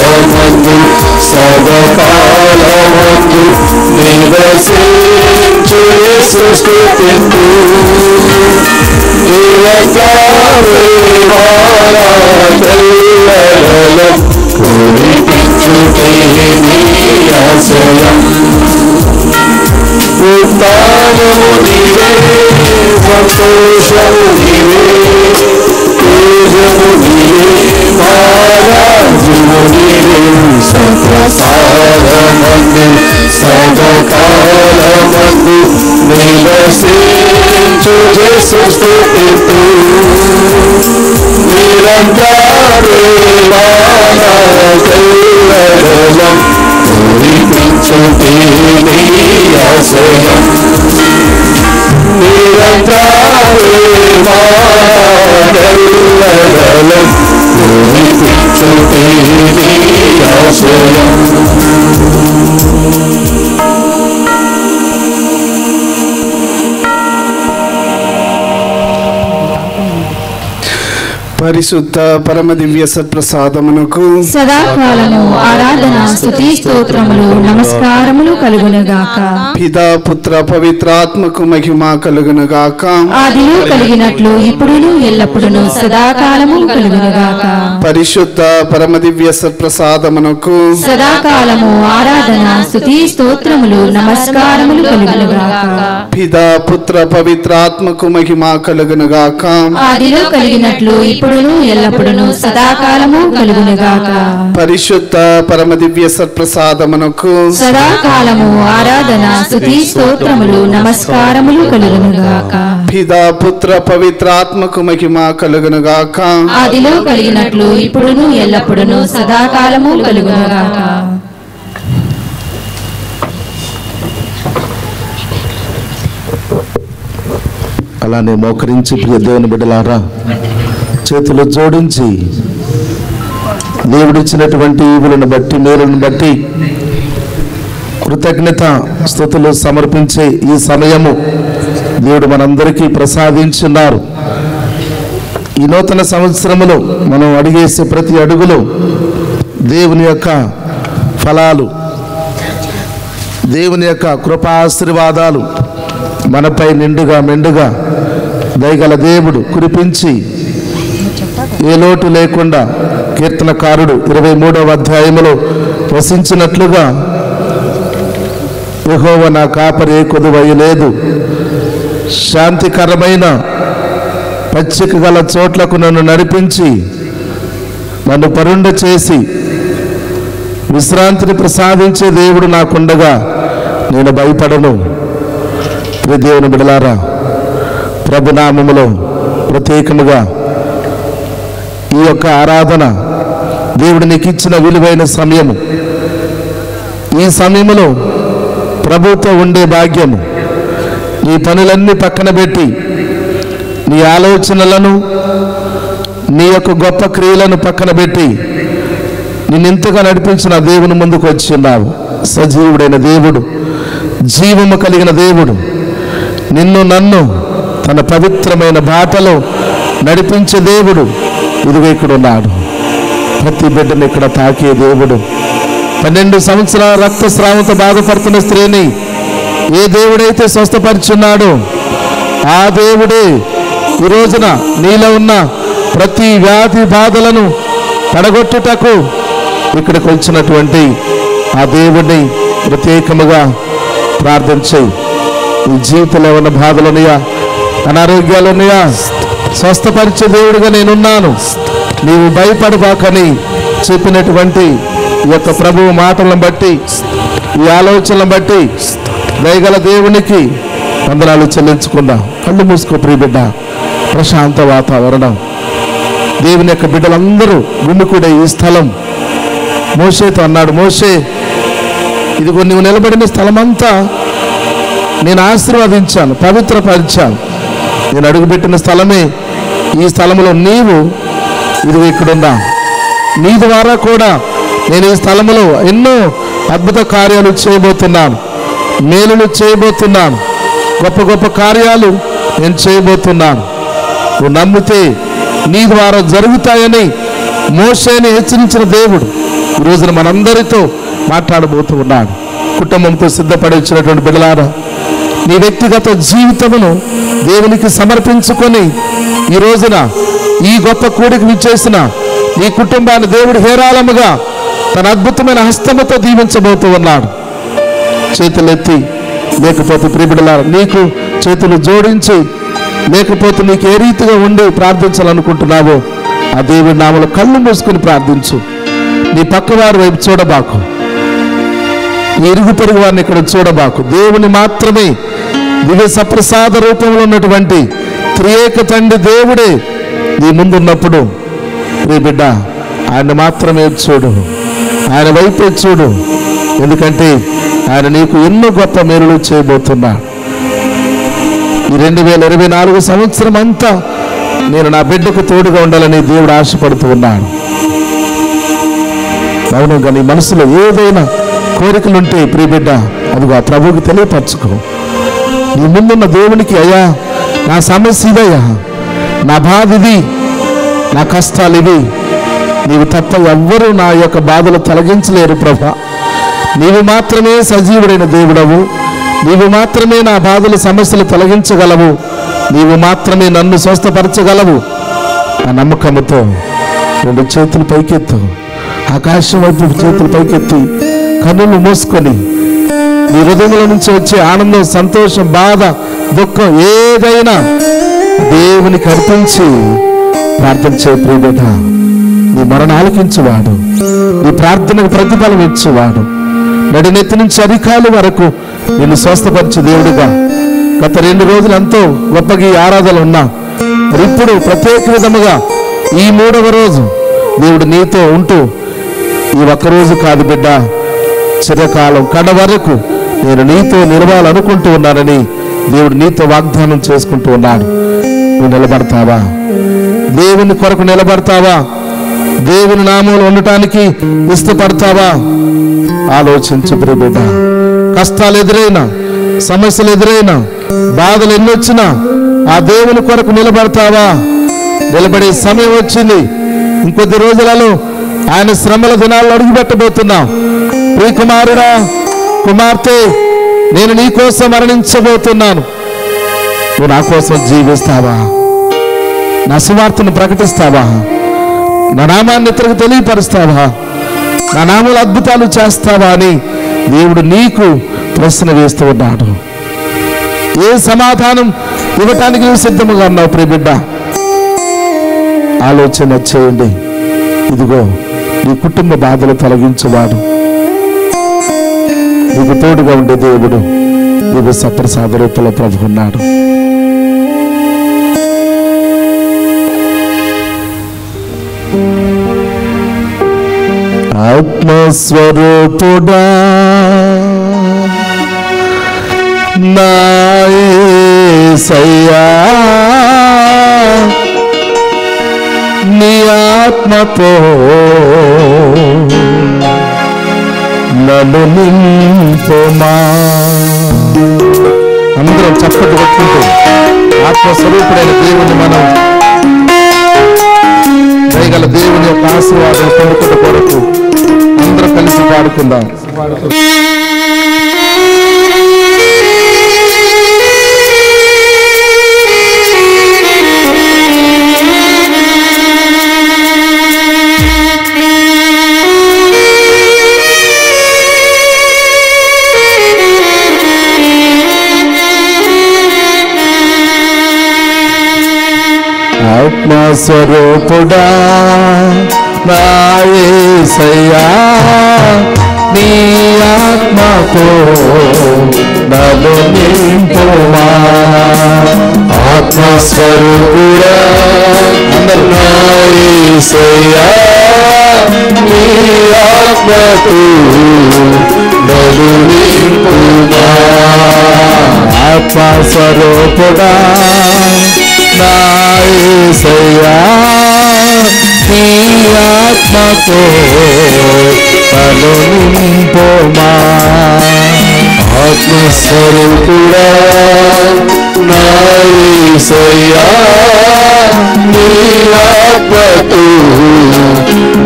కాలమందు సదాకాలమందు నివసించు యేసు స్తుతింతు ఉత్తానము నీవే సంతోషము నీవే తేజము నీవే మహారాజుము నీవే సప్రసాదమందు సదాకాలమందు నివసించు యేసు స్తుతింతు నిరంతరే మానకెల్లగలం పూరించుటే నీ ఆశయం నిరంతరే మానకెల్లగలం పూరించుటే నీ ఆశయం. పరిశుద్ధ పరమ దివ్య సత్ప్రసాదమునకు సదాకాలము ఆరాధన స్తుతి స్తోత్రములు నమస్కారములు కలుగునుగాక. పితా పుత్ర పవిత్రాత్మకు మహిమ కలుగునుగాక. ఆదిలో కలిగినట్లు ఇప్పుడును ఎల్లప్పుడును సదాకాలము కలుగునుగాక. పరిశుద్ధ పరమ దివ్య సత్ప్రసాదమునకు సదాకాలము ఆరాధన స్తుతి స్తోత్రములు నమస్కారములు కలుగునుగాక. పితా పుత్ర పవిత్రాత్మకు మహిమ కలుగునుగాక. ఆదిలో కలిగినట్లు ఇప్పుడును ఎల్లప్పుడును సదాకాలము కలుగునుగాక. పరిశుద్ధ పరమ దివ్య సత్ప్రసాదమునకు సదాకాలము ఆరాధన స్తుతి స్తోత్రములు నమస్కారములు కలుగునుగాక. పితా పుత్ర పవిత్రాత్మకు మహిమ కలుగునుగాక. ఆదిలో కలిగినట్లు ఇప్పుడును ఎల్లప్పుడును సదాకాలము కలుగునుగాక. అలానే మోకరించి ప్రియ దేవుని బిడ్డలారా చేతులు జోడించి దేవుడిచ్చినటువంటి ఈవులను బట్టి మేలును బట్టి కృతజ్ఞత స్తుతులు సమర్పించే ఈ సమయము దేవుడు మనందరికీ ప్రసాదించున్నారు. ఈ నూతన సంవత్సరములో మనం అడిగేసే ప్రతి అడుగులో దేవుని యొక్క ఫలాలు, దేవుని యొక్క కృపాశీర్వాదాలు మనపై నిండుగా మెండుగా దయగల దేవుడు కురిపించి ఏ లోటు లేకుండా కీర్తనకారుడు 23వ అధ్యాయములో వసించినట్లుగా యెహోవా నా కాపరి కొదువయ్యలేదు, శాంతికరమైన పచ్చిక గల చోట్లకు నన్ను నడిపించి నన్ను పరుండ చేసి విశ్రాంతిని ప్రసాదించే దేవుడు నాకుండగా నేను భయపడను. ప్రియ దేవుని బిడ్డలారా, ప్రభునామములో ప్రత్యేకముగా ఈ యొక్క ఆరాధన దేవుడు నీకు ఇచ్చిన విలువైన సమయము. ఈ సమయములో ప్రభుతో ఉండే భాగ్యము, నీ పనులన్నీ పక్కన పెట్టి నీ ఆలోచనలను నీ యొక్క గొప్ప క్రియలను పక్కన పెట్టి నిన్నెంతగా నడిపించిన దేవుని ముందుకు వచ్చి ఉన్నావు. సజీవుడైన దేవుడు, జీవము కలిగిన దేవుడు నిన్ను నన్ను తన పవిత్రమైన బాటలో నడిపించే దేవుడు ఇదిగో ఇక్కడ ఉన్నాడు. ప్రతి బిడ్డను ఇక్కడ తాకే దేవుడు, 12 సంవత్సరాల రక్తస్రావంతో బాధపడుతున్న స్త్రీని ఏ దేవుడైతే స్వస్థపరిచున్నాడో ఆ దేవుడే ఈ రోజున నీలో ఉన్న ప్రతి వ్యాధి బాధలను పడగొట్టుటకు ఇక్కడికి వచ్చినటువంటి ఆ దేవుడిని ప్రత్యేకముగా ప్రార్థన చేయి. నీ జీవితంలో ఉన్న బాధలున్నాయా, అనారోగ్యాలున్నాయా, స్వస్థపరిచే దేవుడిగా నేనున్నాను, నీవు భయపడబాకని చెప్పినటువంటి ఈ యొక్క ప్రభువు మాటలను బట్టి, ఈ ఆలోచనలను బట్టి దయగల దేవునికి వందనాలు చెల్లించుకుందాం. కళ్ళు మూసుకో ప్రియ బిడ్డ. ప్రశాంత వాతావరణం, దేవుని యొక్క బిడ్డలందరూ గుమికూడే ఈ స్థలం. మోషేతో అన్నాడు, మోషే ఇదిగో నువ్వు నిలబడిన స్థలమంతా నేను ఆశీర్వదించాను, పవిత్రపరిచాను. నేను అడుగుపెట్టిన స్థలమే ఈ స్థలంలో నీవు ఇదిగో ఇక్కడున్నా. నీ ద్వారా కూడా నేను ఈ స్థలంలో ఎన్నో అద్భుత కార్యాలు చేయబోతున్నాను, మేలులు చేయబోతున్నాను, గొప్ప గొప్ప కార్యాలు నేను చేయబోతున్నాను. నువ్వు నమ్మితే నీ ద్వారా జరుగుతాయని మోషేని హెచ్చరించిన దేవుడు ఈ రోజున మనందరితో మాట్లాడబోతూ ఉన్నాడు. కుటుంబంతో సిద్ధపడి వచ్చినటువంటి బిడ్డలారా, నీ వ్యక్తిగత జీవితమును దేవునికి సమర్పించుకొని ఈ రోజున ఈ గొప్ప కూడిక విచ్చేసిన నీ కుటుంబాన్ని దేవుడు హేరాళముగా తన అద్భుతమైన హస్తముతో దీవించబోతూ ఉన్నాడు. చేతులెత్తి, లేకపోతే ప్రియబిడ్డలారా నీకు చేతులు జోడించి, లేకపోతే నీకు ఏ రీతిగా ఉండి ప్రార్థించాలనుకుంటున్నావో ఆ దేవుడి నామములో కళ్ళు మూసుకొని ప్రార్థించు. నీ పక్కవారి వైపు చూడబాకు, నీ ఇరుగు పొరుగు వారిని ఇక్కడ చూడబాకు. దేవుని మాత్రమే, దివ్య సప్రసాద రూపంలో ఉన్నటువంటి త్రియేక తండ్రి దేవుడే నీ ముందున్నప్పుడు నీ బిడ్డ ఆయన మాత్రమే చూడు, ఆయన వైపే చూడు. ఎందుకంటే ఆయన నీకు ఎన్నో గొప్ప మేలులు చేయబోతున్నాడు. ఈ 2024 సంవత్సరం అంతా నేను నా బిడ్డకు తోడుగా ఉండాలని దేవుడు ఆశపడుతూ ఉన్నాడు. అవునుగా నీ మనసులో ఏదైనా కోరికలుంటే ప్రియ బిడ్డ అదిగో ఆ ప్రభువుకి తెలియపరచుకో. నీ ముందున్న దేవునికి, అయ్యా నా సమస్య ఇదయ్యా, నా బాధ ఇది, నా కష్టాలు ఇవి, నీవు తప్ప ఎవ్వరూ నా యొక్క బాధలు తొలగించలేరు ప్రభా. నీవు మాత్రమే సజీవుడైన దేవుడవు, నీవు మాత్రమే నా బాధల సమస్యలు తొలగించగలవు, నీవు మాత్రమే నన్ను స్వస్థపరచగలవు. ఆ నమ్మకంతో 2 చేతులు పైకెత్తు, ఆకాశం వైపు చేతులు పైకెత్తి కన్నులు మూసుకొని నీ హృదయంలో నుంచి వచ్చే ఆనందం, సంతోషం, బాధ, దుఃఖం ఏదైనా దేవునికి అర్పించి ప్రార్థన చేయ ప్రియబిడ్డ. నీ మరణ ఆలకించువాడు, నీ ప్రార్థనకు ప్రతిఫలం ఇచ్చేవాడు, నడినెత్తి నుంచి అరికాలు వరకు నిన్ను స్వస్థపరిచే దేవుడిగా గత 2 రోజులు ఎంతో గొప్పగా ఈ ఆరాధనలు ఉన్నా. మరి ఇప్పుడు ప్రత్యేక విధముగా ఈ 3వ రోజు దేవుడు నీతో ఉంటూ, ఈ ఒక్కరోజు కాదు బిడ్డ, చిరకాలం కడ వరకు నేను నీతో నిలవాలనుకుంటూ ఉన్నానని దేవుడు నీతో వాగ్దానం చేసుకుంటూ ఉన్నాడు. నువ్వు నిలబడతావా? దేవుని కొరకు నిలబడతావా? దేవుని నామంలో ఉండటానికి ఇష్టపడతావా? ఆలోచించు ప్రియ బిడ్డ. కష్టాలు ఎదురైనా, సమస్యలు ఎదురైనా, బాధలు ఎన్నొచ్చినా ఆ దేవుని కొరకు నిలబడతావా? నిలబడే సమయం వచ్చింది. ఇంకొద్ది రోజులలో ఆయన శ్రమల దినాల్లో అడుగుపెట్టబోతున్నాం. ప్రియ కుమారుడా, కుమార్తె, నేను నీ కోసం మరణించబోతున్నాను. నువ్వు నా కోసం జీవిస్తావా? నా సువార్తను ప్రకటిస్తావా? నా నామాన్ని ఇతరులకు తెలియపరుస్తావా? నా నామముల అద్భుతాలు చేస్తావా అని దేవుడు నీకు ప్రశ్న వేస్తూ ఉన్నాడు. ఏ సమాధానం ఇవ్వటానికి నువ్వు సిద్ధముగా ఉన్నావు ప్రియ బిడ్డ? ఆలోచన చేయండి. ఇదిగో నీ కుటుంబ బాధలు తొలగించువాడు, నీకు తోడుగా ఉండే దేవుడు నీకు సప్రసాద రూపంలో ప్రభు ఉన్నాడు. ఆత్మస్వరూపుడా నా యేసయ్యా, నీ ఆత్మతో నన్ను నింపుమా. అందరం చప్పట్లు కొట్టుకుంటూ ఆత్మస్వరూపుడైన దేవుని మనం దయగల దేవుని యొక్క ఆశీర్వాదం పొందుకున్న కొరకు అందరూ కలిసి పాడుకుందాం. ఆత్మస్వరూపుడా నా యేసయ్యా, నీ ఆత్మతో నన్ను నింపుమా. ఆత్మస్వరూపుడా నా యేసయ్యా, నీ ఆత్మతో నన్ను నింపుమా. ఆత్మస్వరూపుడా నా యేసయ్యా, నీ ఆత్మతో నన్ను నింపుమా. ఆత్మస్వరూపుడా నా యేసయ్యా, నీ ఆత్మతో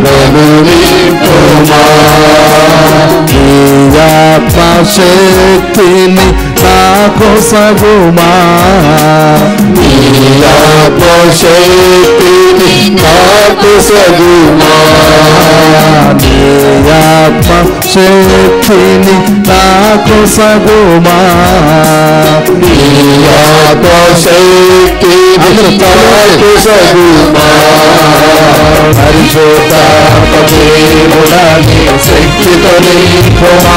నన్ను నింపుమా. శక్తిని నాకు సగుమా నీ ఆత్మశక్తిని నాకు సగుమా నీ ఆత్మశక్తిని నాకు సగుమా నీ ఆత్మశక్తిని నాకు సగుమా పరిశుద్ధాత్మదేవుడా నీ శక్తితో నింపుమా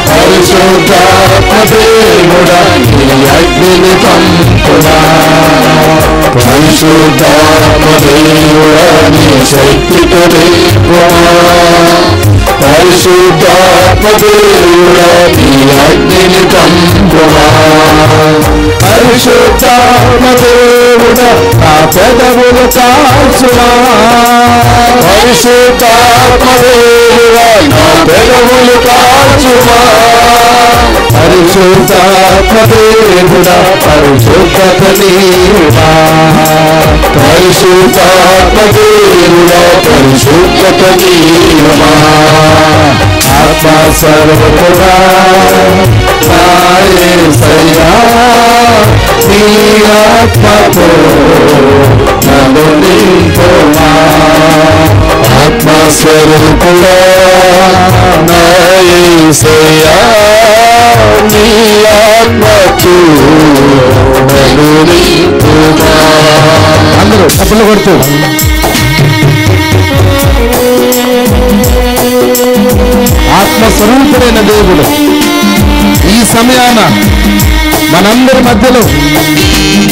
పరిశుద్ధాత్మదేవుడా నీ అగ్నిని పంపుమా పరిశుద్ధాత్మదేవుడా నీ శక్తితో నింపుమా పరిశుద్ధాత్మదేవుడా నీ అగ్నిని పంపుమా పరిశుద్ధాత్మదేవుడా నా పెదవులు కాల్చుమా పరిశుద్ధాత్మదేవుడా నా పెదవులు కాల్చుమా పరిశుద్ధాత్మదేవుడా పరిశుద్ధత నీవా పరిశుద్ధాత్మదేవుడా పరిశుద్ధత నీవా ఆత్మ సర్వపురా యేసయ్యా నీ ఆత్మతో నన్ను నింపుమా ఆత్మస్వరూపుడా యేసయ్యా నీ ఆత్మతో నన్ను నింపుమా అందరూ చప్పట్లు కొడుతూ ఆత్మస్వరూపుడైన దేవుడు ఈ సమయాన మనందరి మధ్యలో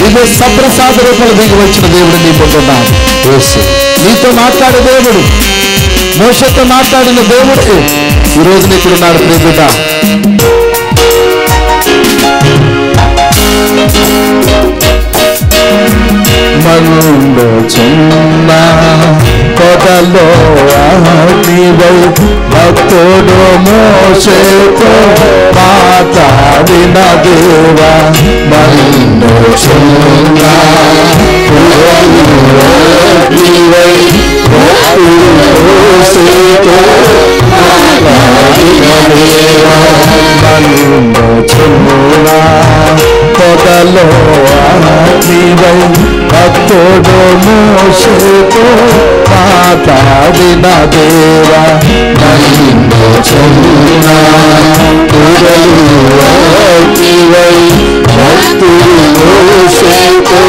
ఇదే సప్రసాద రూపంలో దిగి వచ్చిన దేవుడు నీ పొందున్నాడు. నీతో మాట్లాడే దేవుడు, మోషతో మాట్లాడిన దేవుడు ఈ రోజు ఇక్కడున్నాడు. ప్రియబిడ్డ, మనుండు చిన్న కొదలో నీవై భక్తుడు మోషేతో మాట్లాడిన దేవా మనుండు చిన్న నీవై భక్తుడు మోషేతో మాట్లాడిన దేవా మనుండు చిన్న కొదలో నీవై భక్తుడు మోషేతో మాట్లాడిన దేవా మహిమ చెందిన నీవై భక్తుడు మోషేతో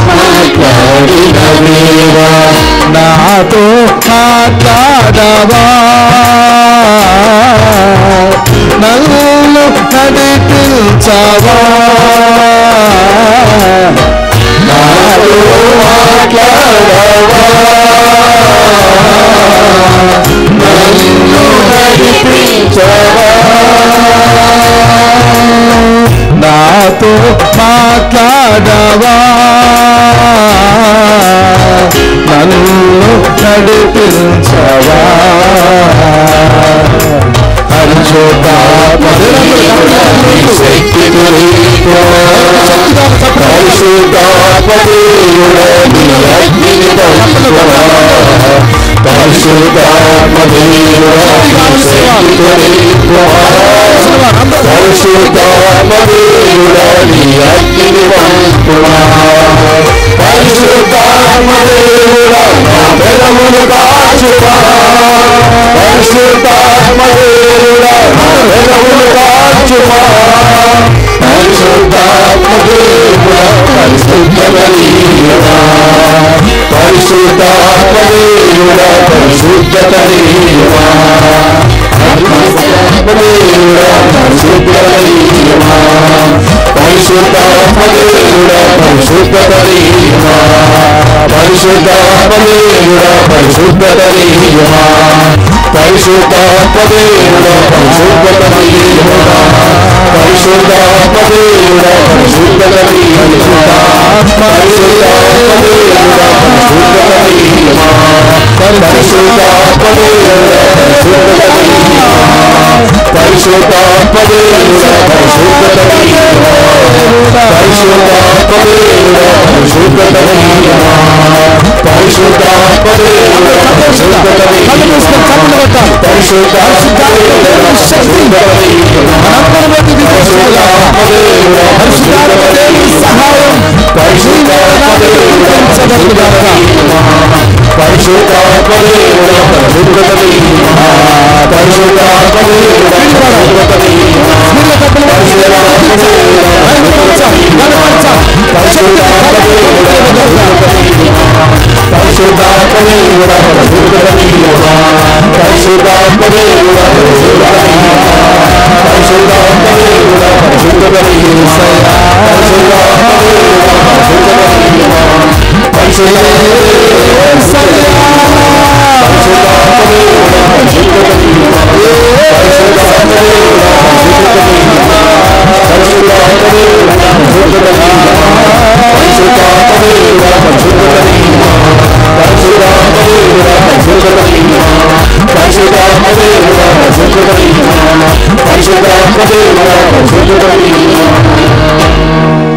మాట్లాడిన దేవా నాతో మాట్లాడవా నన్ను నడిపించవా నాతో మాట్లాడవా నన్ను నడిపించవా నాతో మాట్లాడవా నన్ను నడిపించవా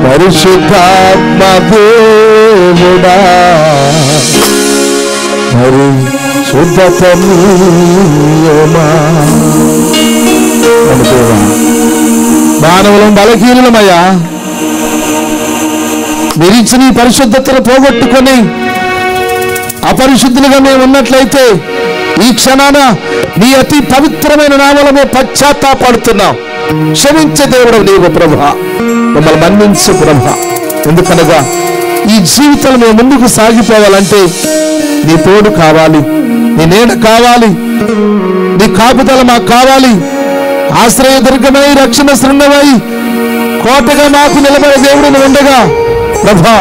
పరిశుద్ధాత్మ దేవుడా పరిశుద్ధతమీయమా. మానవులం బలహీనులమయ్యా, మీరిచ్చిన ఈ పరిశుద్ధతను పోగొట్టుకొని అపరిశుద్ధులుగా మేము ఉన్నట్లయితే ఈ క్షణాన నీ అతి పవిత్రమైన నామములో పశ్చాత్తాపడుతున్నాం. క్షమించే దేవుడు నీవు ప్రభా, మమ్మల్ని మన్నించు ప్రభా. ఎందుకనగా ఈ జీవితంలో మేము ముందుకు సాగిపోవాలంటే నీ తోడు కావాలి, నీ నీడ కావాలి, నీ కాపుదల మాకు కావాలి. ఆశ్రయ దుర్గమై రక్షణ శృంగమై కోటగా మాకు నిలబడే దేవుడిని ఉండగా ప్రభా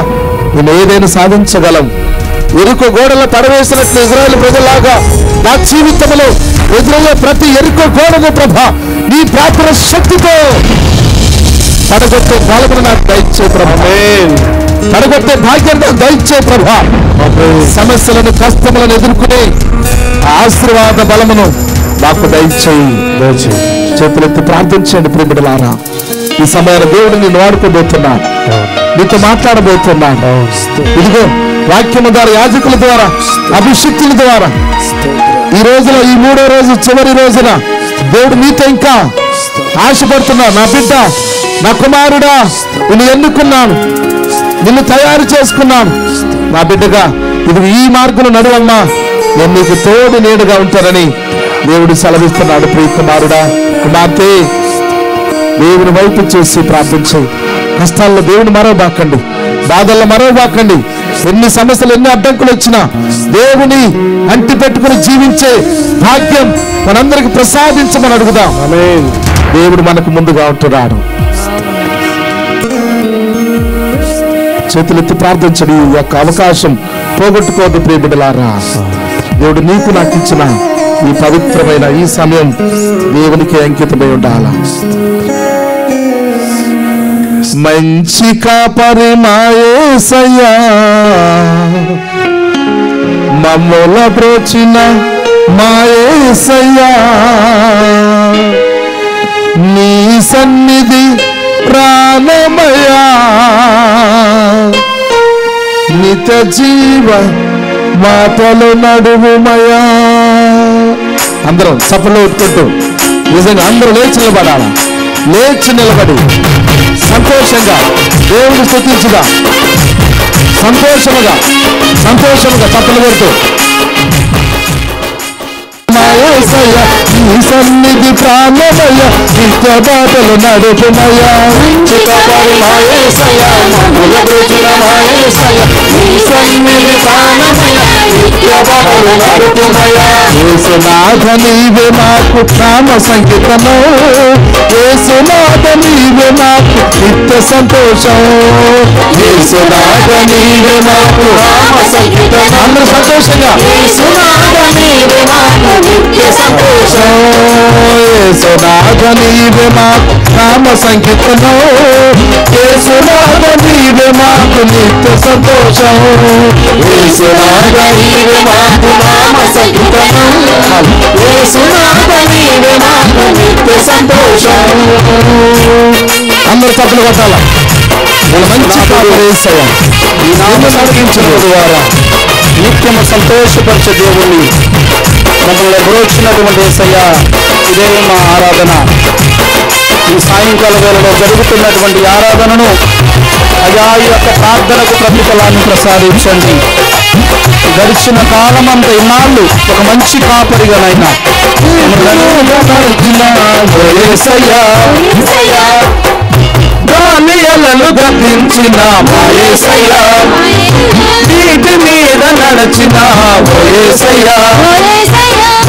నేను ఏదైనా సాధించగలం. ఎరుకో గోడల పడవేసినట్లు ఇజ్రాయేల్ ప్రజలాగా నా జీవితంలో ఎదురయ్యే ప్రతి ఎరుకో గోడను ప్రభా నీ ప్రార్థన శక్తితో పడగొట్టే పాలకులు నాకు దయచే ప్రభా, పడగొట్టే భాగ్యం నాకు దయచే ప్రభా. సమస్యలను కష్టములను ఎదుర్కొనే ఆశీర్వాద బలమును మాకు దయచేయి. చేతులెత్తి ప్రార్థించండి ప్రియబిడ్డలారా. ఈ సమయాన్ని దేవుడు నేను వాడుకోబోతున్నాను, నీతో మాట్లాడబోతున్నాను. ఇదిగో వాక్యము ద్వారా, యాజకుల ద్వారా, అభిషక్తుల ద్వారా ఈ రోజులో, ఈ 3వ రోజు చివరి రోజున దేవుడు నీతో ఇంకా ఆశపడుతున్నా. నా బిడ్డ, నా కుమారుడా, నిన్ను ఎన్నుకున్నాను, నిన్ను తయారు చేసుకున్నాను. నా బిడ్డగా ఇది ఈ మార్గంలో నడువమ్మా, నేను నీకు తోడు నీడగా ఉంటానని దేవుడు సెలవిస్తున్నాడు. ప్రియ కుమారుడా, కుమార్తె, దేవుని వైపు చేసి ప్రార్థించు. కష్టాల్లో దేవుని మరవబాకండి, బాధల్లో మరవబాకండి. ఎన్ని సమస్యలు, ఎన్ని అడ్డంకులు వచ్చినా దేవుని అంటి పెట్టుకుని జీవించే భాగ్యం మనందరికి ప్రసాదించమని అడుగుదాం. దేవుడు మనకు ముందుగా ఉంటున్నాడు. చేతులెత్తి ప్రార్థించడి. ఈ యొక్క అవకాశం పోగొట్టుకోవద్దు ప్రియబిడ్డలారా. దేవుడు నీకు నాకు ఇచ్చిన ఈ పవిత్రమైన ఈ సమయం దేవునికి అంకితమై ఉండాలా. మంచి కాపరి మా యేసయ్యా, మమ్ముల బ్రోచిన మా యేసయ్యా, నీ సన్నిధి ప్రాణమయా, నిత జీవ మాటలు నడువుమయా. అందరం చప్పట్లు కొట్టుకుంటూ నిజంగా అందరూ లేచి నిలబడాలా. లేచి నిలబడి సంతోషంగా దేవుని స్తుతించుగా, సంతోషముగా చప్పట్లు కొడుతూ నీ సన్నిధి ప్రాణమయ, నిత్య బాటలు నడుపుమయా. యేసునాథ నీవే మాకు నామ సంగీతము, యేసునాథ నీవే మాకు నిత్య సంతోషం. యేసునాథ నీవే మాకు నామ సంగీతము. అందరూ సంతోషంగా యేసునాథ నీవే మాకు నిత్య సంతోషం. యేసునాథ నీవే మాకు నామ సంగీతము, యేసునాథ నీవే మాకు నిత్య సంతోషం. యేసునాథ నీవే మాకు నామ సంగీతము, యేసునాథ నీవే మాకు నిత్య సంతోషం. అందరూ తప్పులు కొట్టాలా. మంచి యేసయ్యా, ఈ నామ సంగీతం ద్వారా నిత్యము సంతోషపరిచే దేవుణ్ణి మమ్మల్ని ఎదురొచ్చినటువంటి యేసయ్య, ఇదే మా ఆరాధన. ఈ సాయంకాల వేళలో జరుగుతున్నటువంటి ఆరాధనను అయా ఈ యొక్క ప్రార్థనకు ప్రతిఫలాన్ని ప్రసాదించండి. గడిచిన కాలమంతా ఇన్నాళ్ళు ఒక మంచి కాపరిగానైనా గాలియలను గద్దించిన మా యేసయ్యా, నీటి మీద నడచిన ఓ యేసయ్యా,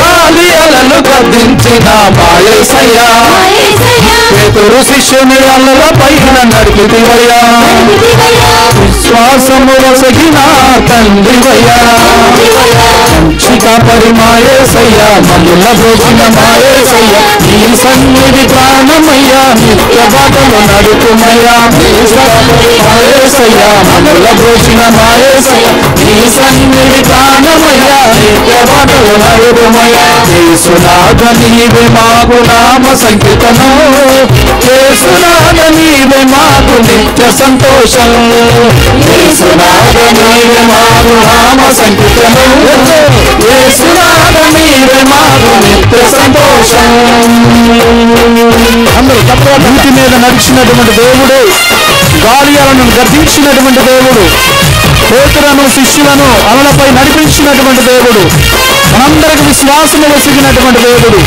గాలియలను గద్దించిన మా యేసయ్యా, పేతురు శిష్యుని అలల పైన నడిపితివయ్యా, విశ్వాసము వసగిన తండ్రివయ్యా, మంచి కాపరి మా యేసయ్యా, మమ్ముల బ్రోచిన మా యేసయ్యా, నీ సన్నిధి ప్రాణమయ్యా, నిత్య బాటలు నడుపుమయ్యా, మా యేసయ్యా, మమ్ముల బ్రోచిన మా యేసయ్యా, నీ సన్నిధి ప్రాణమయ్యా, నిత్య బాటలు నడుపుమయ్యా, యేసునాథ నీవే మాకు నామ సంకీర్తనం, యేసునాథ నీవే మాకు నిత్య సంతోషం, యేసునాథ నీవే మాకు నామ సంకీర్తనం, యేసునాథ నీవే మాకు నిత్య సంతోషం. అందరూ తప్ప నీటి మీద నడిచినటువంటి దేవుడు, గాలియాలను గర్జించినటువంటి దేవుడు, పేతురును శిష్యులను అలలపై నడిపించినటువంటి దేవుడు, మనందరికి విశ్వాసము వసిగినటువంటి దేవుడు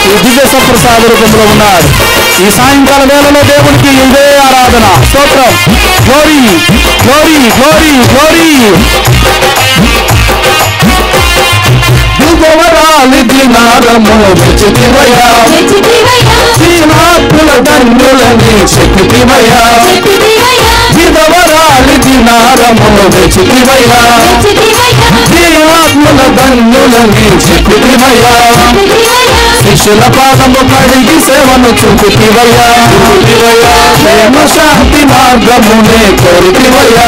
ఈ దివ్య సప్రసాద రూపంలో ఉన్నాడు. ఈ సాయంకాల వేళలో దేవునికి ఇదే ఆరాధన, స్తోత్రం, గ్లోరీ గ్లోరీ గ్లోరీ గ్లోరీ. దిగవరాలి దినారములు వెచితివయ్యా, దీనాత్ముల ధన్యులని చెక్కితివయ్యా, దిగవరాలి దినారములు వెచితివయ్యా, దీనాత్ముల ధన్యులని చెక్కితివయ్యా, శిష్యుల పాదము కడిగి సేవను చూపితివయ్యా, ప్రేమ శాంతి మార్గమునే కోరితివయ్యా,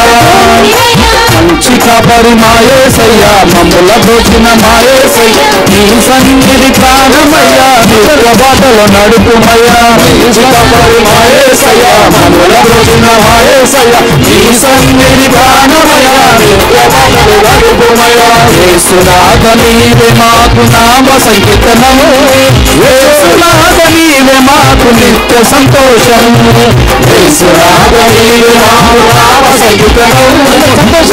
మంచి కాపరి మా యేసయ్యా, మమ్ముల బ్రోచిన మా యేసయ్యా, నీ సన్నిధి ప్రాణమయ్యా, నిత్య బాటలో నడుపుమయ్యా, మంచి కాపరి మా యేసయ్యా, మమ్ముల బ్రోచిన మా యేసయ్యా, నీ సన్నిధి ప్రాణమయ్యా, నిత్య బాటలో నడుపుమయ్యా, యేసునాథ నీవే మాకు నామ సంకీర్తనము, యేసునాథ నీవే మాకు నిత్య సంతోషం, యేసునాథ నీవే మాకు నామ సంకీర్తనము,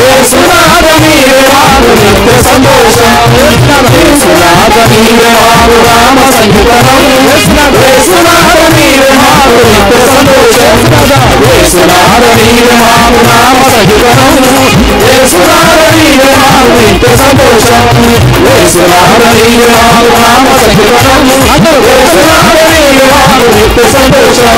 యేసునాథ నీవే మాకు నిత్య సంతోషం, యేసునాథ నీవే మాకు నామ సంకీర్తనం, యేసునాథ నీవే మాకు నిత్య సంతోషం, యేసునాథ నీవే మాకు నామ సంకీర్తనం, యేసునాథ నీవే మాకు నిత్య సంతోషం, యేసునాథ నీవే మాకు నామ సంకీర్తనం, యేసునాథ నీవే మాకు నిత్య సంతోషం,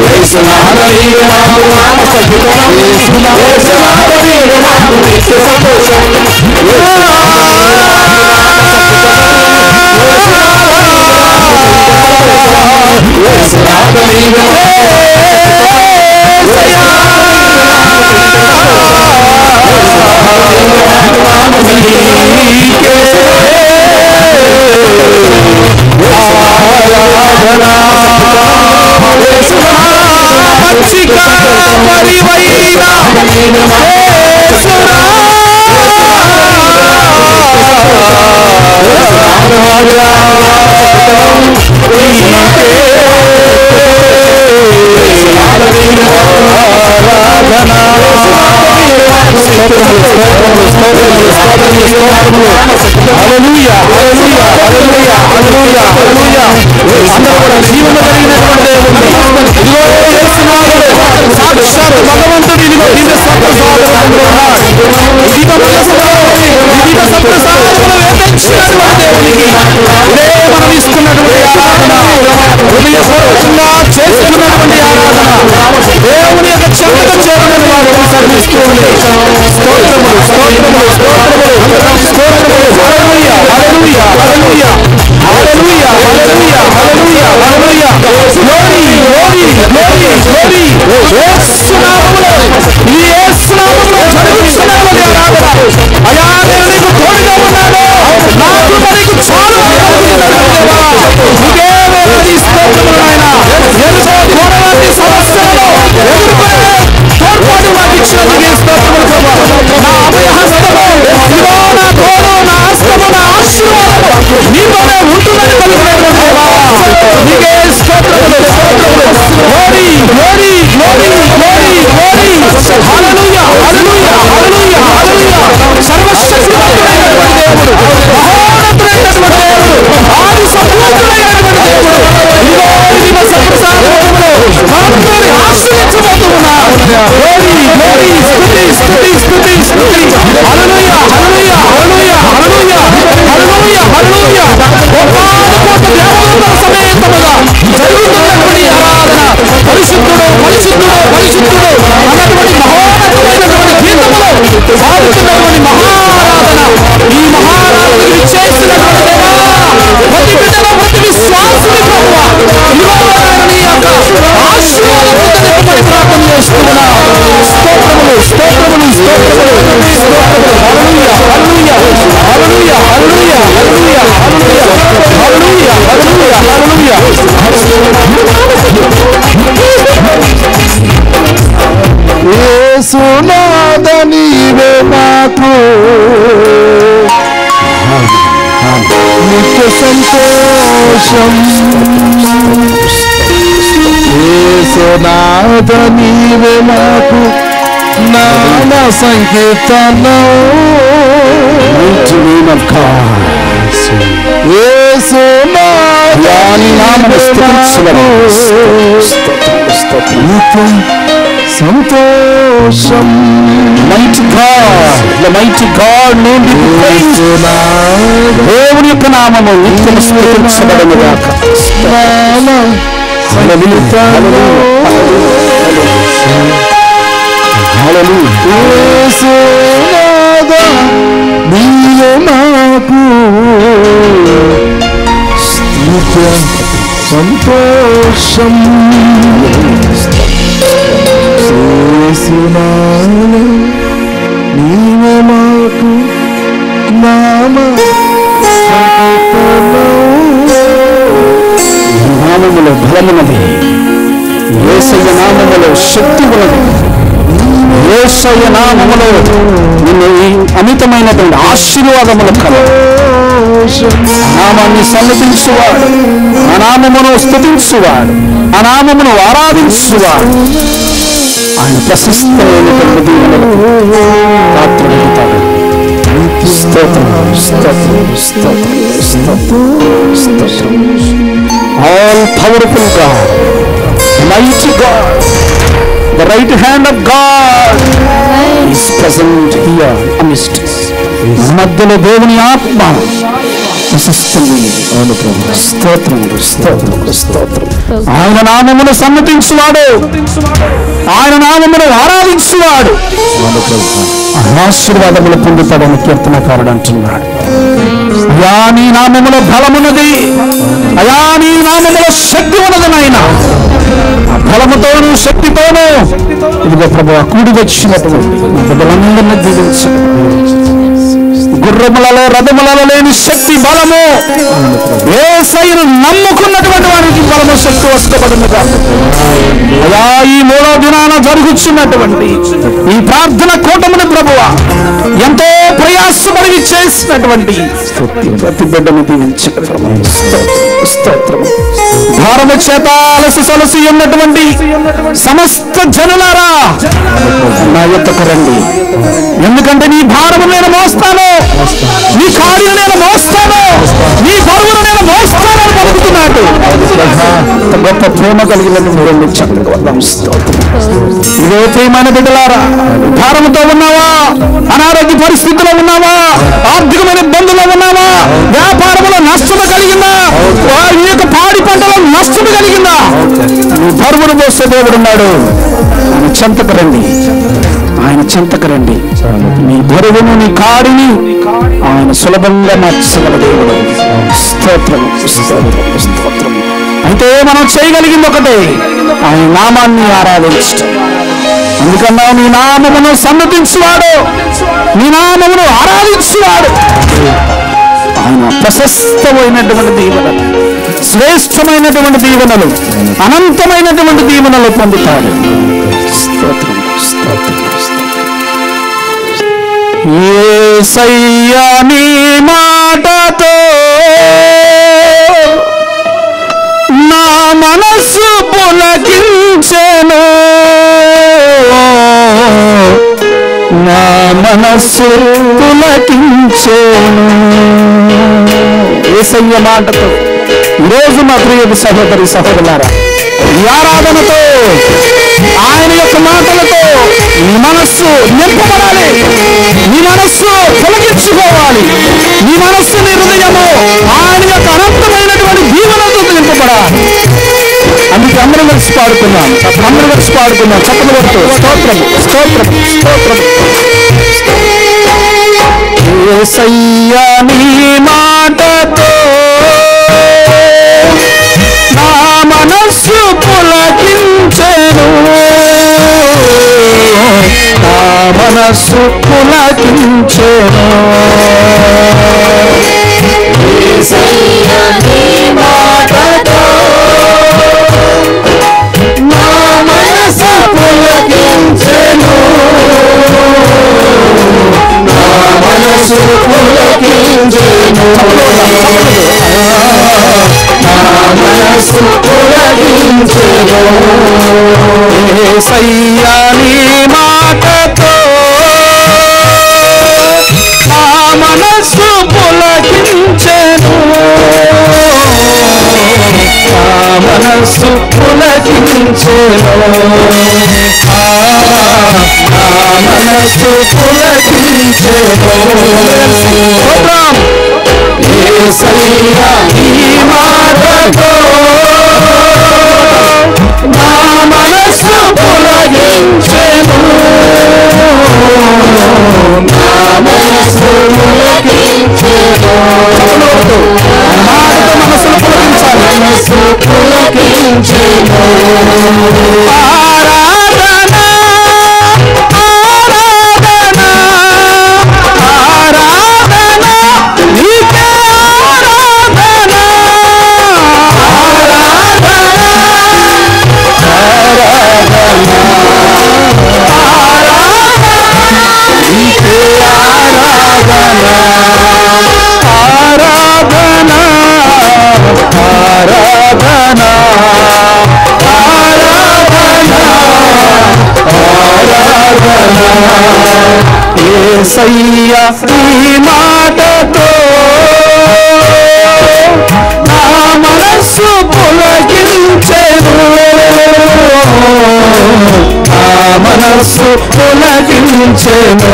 యేసునాథ నీవే మాకు నామ సంకీర్తనం, యేసునాథ నీవే మాకు నిత్య సంతోషం, యేసునాథ నీవే తోడ్పాటు మాకు ఇచ్చినందుకు స్తోత్రములు ప్రభువా. నా అభయ హస్తము పాడుతున్నటువంటి మహారాధన, ఈ మహారాధన చేస్తున్నటువంటి దేవా, ప్రతి బిడ్డలో ప్రతి విశ్వాసుని ప్రభువా, నీ యొక్క ఆశీర్వాదంతో నింపబడి ప్రార్థన చేస్తున్నా. స్తోత్రములు స్తోత్రములు స్తోత్రములు స్తోత్రములు. హల్లెలూయా hallelujah hallelujah hallelujah hallelujah hallelujah hallelujah హల్లెలూయా. యేసునాథ నీవే నాకు నిత్య సంతోషం, యేసునాథ నీవే నాకు నామ సంకీర్తనం. యేసునాథ నామమును స్తుతించుము. నిత్య సంతోషం. Mighty God, the mighty God name be praised. దేవుని యొక్క నామము నిత్యము స్తుతించబడును గాక. హల్లెలూయా హల్లెలూయా. యేసునాథ నీవే నాకు నిత్య సంతోషం, యేసునాథ నీవే నాకు నామ నామములో బలమున్నది, యేసయ్య నామములో శక్తి ఉన్నది. యేసయ్య నామములో నిన్ను అమితమైనటువంటి ఆశీర్వాదములు కలవు. నామాన్ని సన్నతించువాడు, ఆ నామమును స్తుతించువాడు, ఆ నామమును ఆరాధించువాడు ఆయన ప్రశస్తమైనటువంటి దీవెనలకు పాత్రుడవుతాడు. స్తోత్రం స్తోత్రం స్తోత్రం స్తోత్రం స్తోత్రం. All powerful God, mighty God, the right hand of God is present here amidst us. మధ్యలో దేవుని ఆత్మ ప్రశస్తమైనది. స్తోత్రములు స్తోత్రములు స్తోత్రం. ఆయన నామమును సన్నతించువాడు, ఆయన నామమును ఆరాధించువాడు ఆశీర్వాదములు పొందుతాడని కీర్తనకారుడు అంటున్నాడు. అయా నీ నామములో బలమున్నది, అయా నీ నామములో శక్తి ఉన్నది నాయన. ఆ బలముతోనూ శక్తితోనూ ఇదిగో ప్రభువా కూడి వచ్చినటువంటి బిడ్డలందరినీ దీవించండి. గుర్రములలో రథములలో లేని శక్తి బలము యేసయ్యను నమ్ముకున్నటువంటి వారికి బలము శక్తి వస్తబడునుగా. అలా ఈ 3వ దినాన జరుగుతున్నటువంటి ఈ ప్రార్థన కూటమిని ప్రభువా ఎంతో ప్రయాసపడి చేసినటువంటి ప్రతి బిడ్డను దీవించండి. స్తోత్రము. భారము చేత అలసి సొలసి ఉన్నటువంటి సమస్త జనులారా నా యొద్దకు రండి, ఎందుకంటే నీ భారము నేను మోస్తాను, నీ కార్యం నేను మోస్తాను, నీ బరువును నేను మోస్తానని పలుకుతున్నాడు. గొప్ప ప్రేమ కలిగిన ఇదే ప్రియమైన బిడ్డలారా, భారముతో ఉన్నావా, అనారోగ్య పరిస్థితిలో ఉన్నావా, ఆర్థికమైన ఇబ్బందుల్లో ఉన్నావా, వ్యాపారంలో నష్టము కలిగిందా, ఈ యొక్క పాడి పంటలో నష్టము కలిగిందా, నీ బరువును మోసే దేవుడు ఉన్నాడు. ఆయన చెంతకు రండి, ఆయన చెంతకు రండి. నీ బరువును నీ కాడిని ఆయన సులభంగా మార్చగల దేవుడు. స్తోత్రం స్తోత్రం స్తోత్రం. అయితే మనం చేయగలిగింది ఒకటే, ఆయన నామాన్ని ఆరాధించడం. అందుకన్నా నీ నామమును సన్నతించువాడు, నీ నామమును ఆరాధించువాడు ఆయన ప్రశస్తమైనటువంటి దీవెనలు, శ్రేష్టమైనటువంటి దీవెనలు, అనంతమైనటువంటి దీవెనలు పొందుతాడు. స్తోత్రం స్తోత్రం. యేసయ్యా నీ మాటతో నా మనస్సు పులకించెను, నా మనస్సు పులకించెను. యేసయ్య మాటతో ఈరోజు మా ప్రియ సహోదరి సహోదరులారా, ఈ ఆరాధనతో ఆయన యొక్క మాటలతో నీ మనస్సు నింపబడాలి, నీ మనస్సు తొలగించుకోవాలి, నీ మనస్సు నీ హృదయము ఆయన యొక్క అనంతమైనటువంటి దీవెనలతో నింపబడాలి. అందుకే అందరూ కలిసి పాడుకున్నాం, చప్పట్లు కొడుతూ స్తోత్రం స్తోత్రం స్తోత్రం. యేసయ్యా నీ మాటతో నా మనస్సు పులకించెను, నా మనస్సు పులకించెను. యేసయ్యా నీ మాటతో నా మనస్సు పులకించెను, నా మనస్సు పులకించెను, నా మనస్సు పులకించెను. యేసయ్యా నీ మాటతో నా మనస్సు పులకించెను, నా మనస్సు పులకించెను, నా మనస్సు పులకించెను. యేసయ్యా నీ మాటతో నా మనస్సు పులకించెను, నా మనస్సు పులకించెను. మనస్సును పులకించాలి, మనస్సు పులకించెను. ఆరాధన ఆరాధన ఆరాధన నీకే ఆరాధన, నీకే ఆరాధన, ఆరాధన ఆరాధన ఆరాధన. యేసయ్యా నీ మాటతో నా మనస్సు పులకించెను, నా మనస్సు పులకించెను,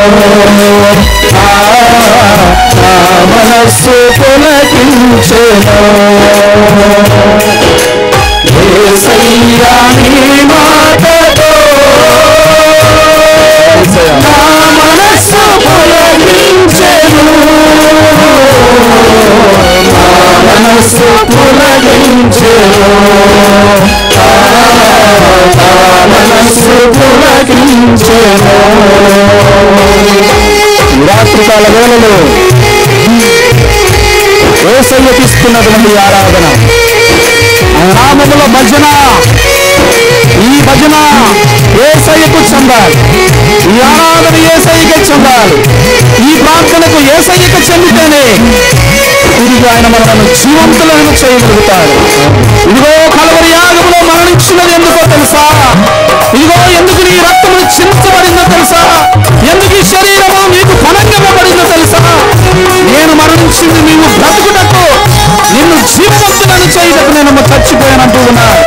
నా మనస్సు పులకించెను. యేసయ్యా నీ మాటతో నా మనస్సు పులకించెను, నా మనస్సు పులకించెను, నా మనస్సు పులకించెను. రాత్రికాల వేళలో యేసయ్య తీసుకున్నటువంటి ఆరాధన, నామములో భజన, ఈ భజన యేసయ్యకు చెందాలి, ఈ ఆరాధన యేసయ్యకే చెందాలి, ఈ ప్రార్థనకు యేసయ్యకు చెందితేనే తిరిగి ఆయన మనలను జీవంతులను చేయగలుగుతాడు. ఇదిగో కలవరి యాగములో మరణించినది ఎందుకో తెలుసా? ఇదిగో ఎందుకు నీ రక్తము చించబడిందో తెలుసా? ఎందుకు ఈ శరీరము నీకు ఫలంగబడిందో తెలుసా? నేను మరణించింది నీవు బ్రతుకుటకు, నిన్ను జీవవంతులను చేయటకు నేను చచ్చిపోయానంటూ ఉన్నాను.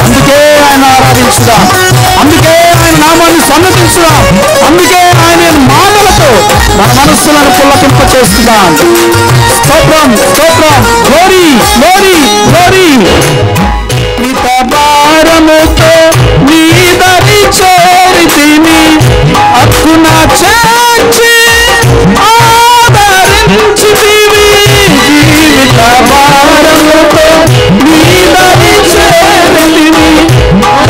అందుకే ఆయన ఆరాధించుదాం, అందుకే ఆయన నామాన్ని సన్నతించుదాం, అందుకే ఆయన మాటలతో మన మనస్సులను పుల్లకింప చేస్తున్నాం. స్తోత్రం స్తోత్రం, గ్లోరీ గ్లోరీ గ్లోరీ. పిత భారముతో నీ దరి చేరితిని, హక్కున చేర్చి ఆదరించితివి. జీవిత భారముతో నీ దరి చేరితిని,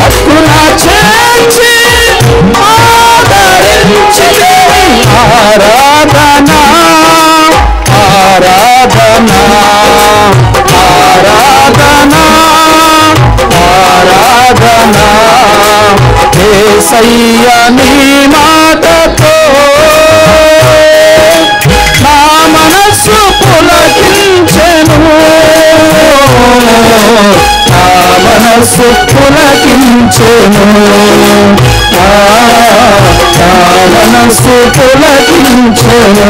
హక్కున చేర్చి ఆదరించితివి. ఆరాధన ఆరాధన ఆరాధన ఆరాధన. యేసయ్యా నీ మాటతో నా మనస్సు పులకించెను, నా మనస్సు పులకించెను, నా మనస్సు పులకించెను,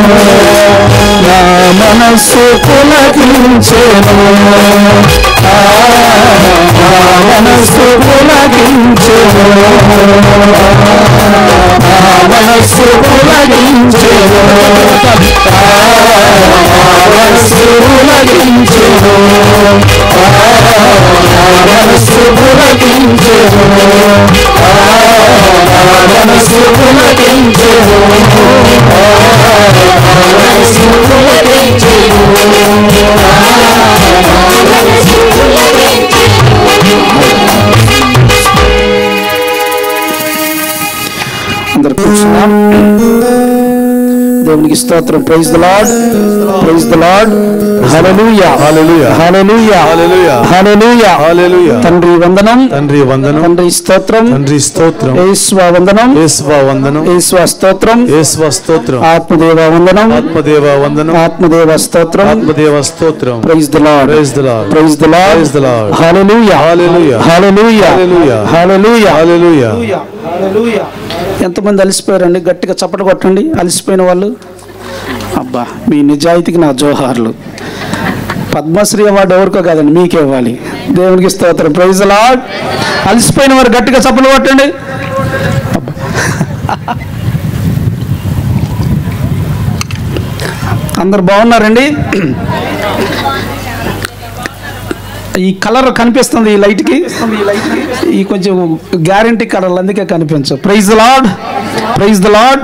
నా మనస్సు పులకించెను, నా మనస్సు పులకించెను, నా మనస్సు పులకించెను, నా మనస్సు పులకించెను, నా మనస్సు పులకించెను, నా మనస్సు పులకించెను, నా మనస్సు దేవునికి స్తోత్రం. Praise the lord, praise the lord. Hallelujah, hallelujah, hallelujah, hallelujah, hallelujah, hallelujah. తండ్రి వందనం, తండ్రి వందనం, తండ్రి స్తోత్రం, తండ్రి స్తోత్రం, యేసువా వందనం, యేసువా వందనం, యేసువా స్తోత్రం, యేసువా స్తోత్రం, ఆత్మదేవ వందనం, ఆత్మదేవ వందనం, ఆత్మదేవ స్తోత్రం, ఆత్మదేవ స్తోత్రం. Praise the lord, praise the lord, praise the lord, praise the lord. Hallelujah, hallelujah, hallelujah, hallelujah, hallelujah, hallelujah. Hallelujah. ఎంతమంది అలసిపోయారండి? గట్టిగా చప్పట్లు కొట్టండి అలసిపోయిన వాళ్ళు. అబ్బా, మీ నిజాయితీకి నా జోహార్లు. పద్మశ్రీ అవార్డు ఎవరికో కాదండి, మీకే ఇవ్వాలి. దేవునికి స్తోత్రం. Praise the Lord. అలసిపోయిన వారు గట్టిగా చప్పట్లు కొట్టండి. అందరు బాగున్నారండి? ఈ కలర్ కనిపిస్తుంది ఈ లైట్కి, ఈ కొంచెం గ్యారంటీ కలర్, అందుకే కనిపించు. Praise the lord, praise the lord.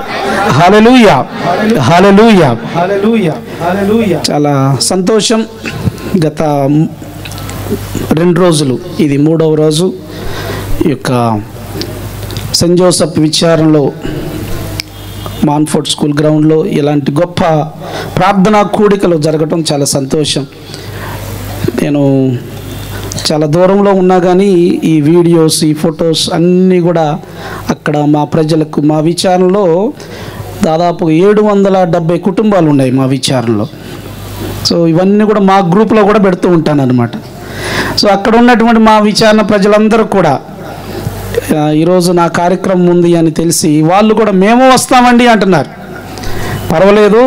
Hallelujah, hallelujah, hallelujah, hallelujah. చాలా సంతోషం. గత 2 రోజులు, ఇది 3వ రోజు ఈ యొక్క సెయింట్ జోసెఫ్ విచారణలో మాన్ఫోర్డ్ స్కూల్ గ్రౌండ్లో ఇలాంటి గొప్ప ప్రార్థనా కూడికలు జరగటం చాలా సంతోషం. నేను చాలా దూరంలో ఉన్నా కానీ ఈ వీడియోస్, ఈ ఫొటోస్ అన్నీ కూడా అక్కడ మా ప్రజలకు, మా విచారణలో దాదాపు 770 కుటుంబాలు ఉన్నాయి మా విచారణలో. సో ఇవన్నీ కూడా మా గ్రూప్లో కూడా పెడుతూ ఉంటాను అన్నమాట. సో అక్కడ ఉన్నటువంటి మా విచారణ ప్రజలందరూ కూడా ఈరోజు నా కార్యక్రమం ఉంది అని తెలిసి వాళ్ళు కూడా మేము వస్తామండి అంటున్నారు. పర్వాలేదు,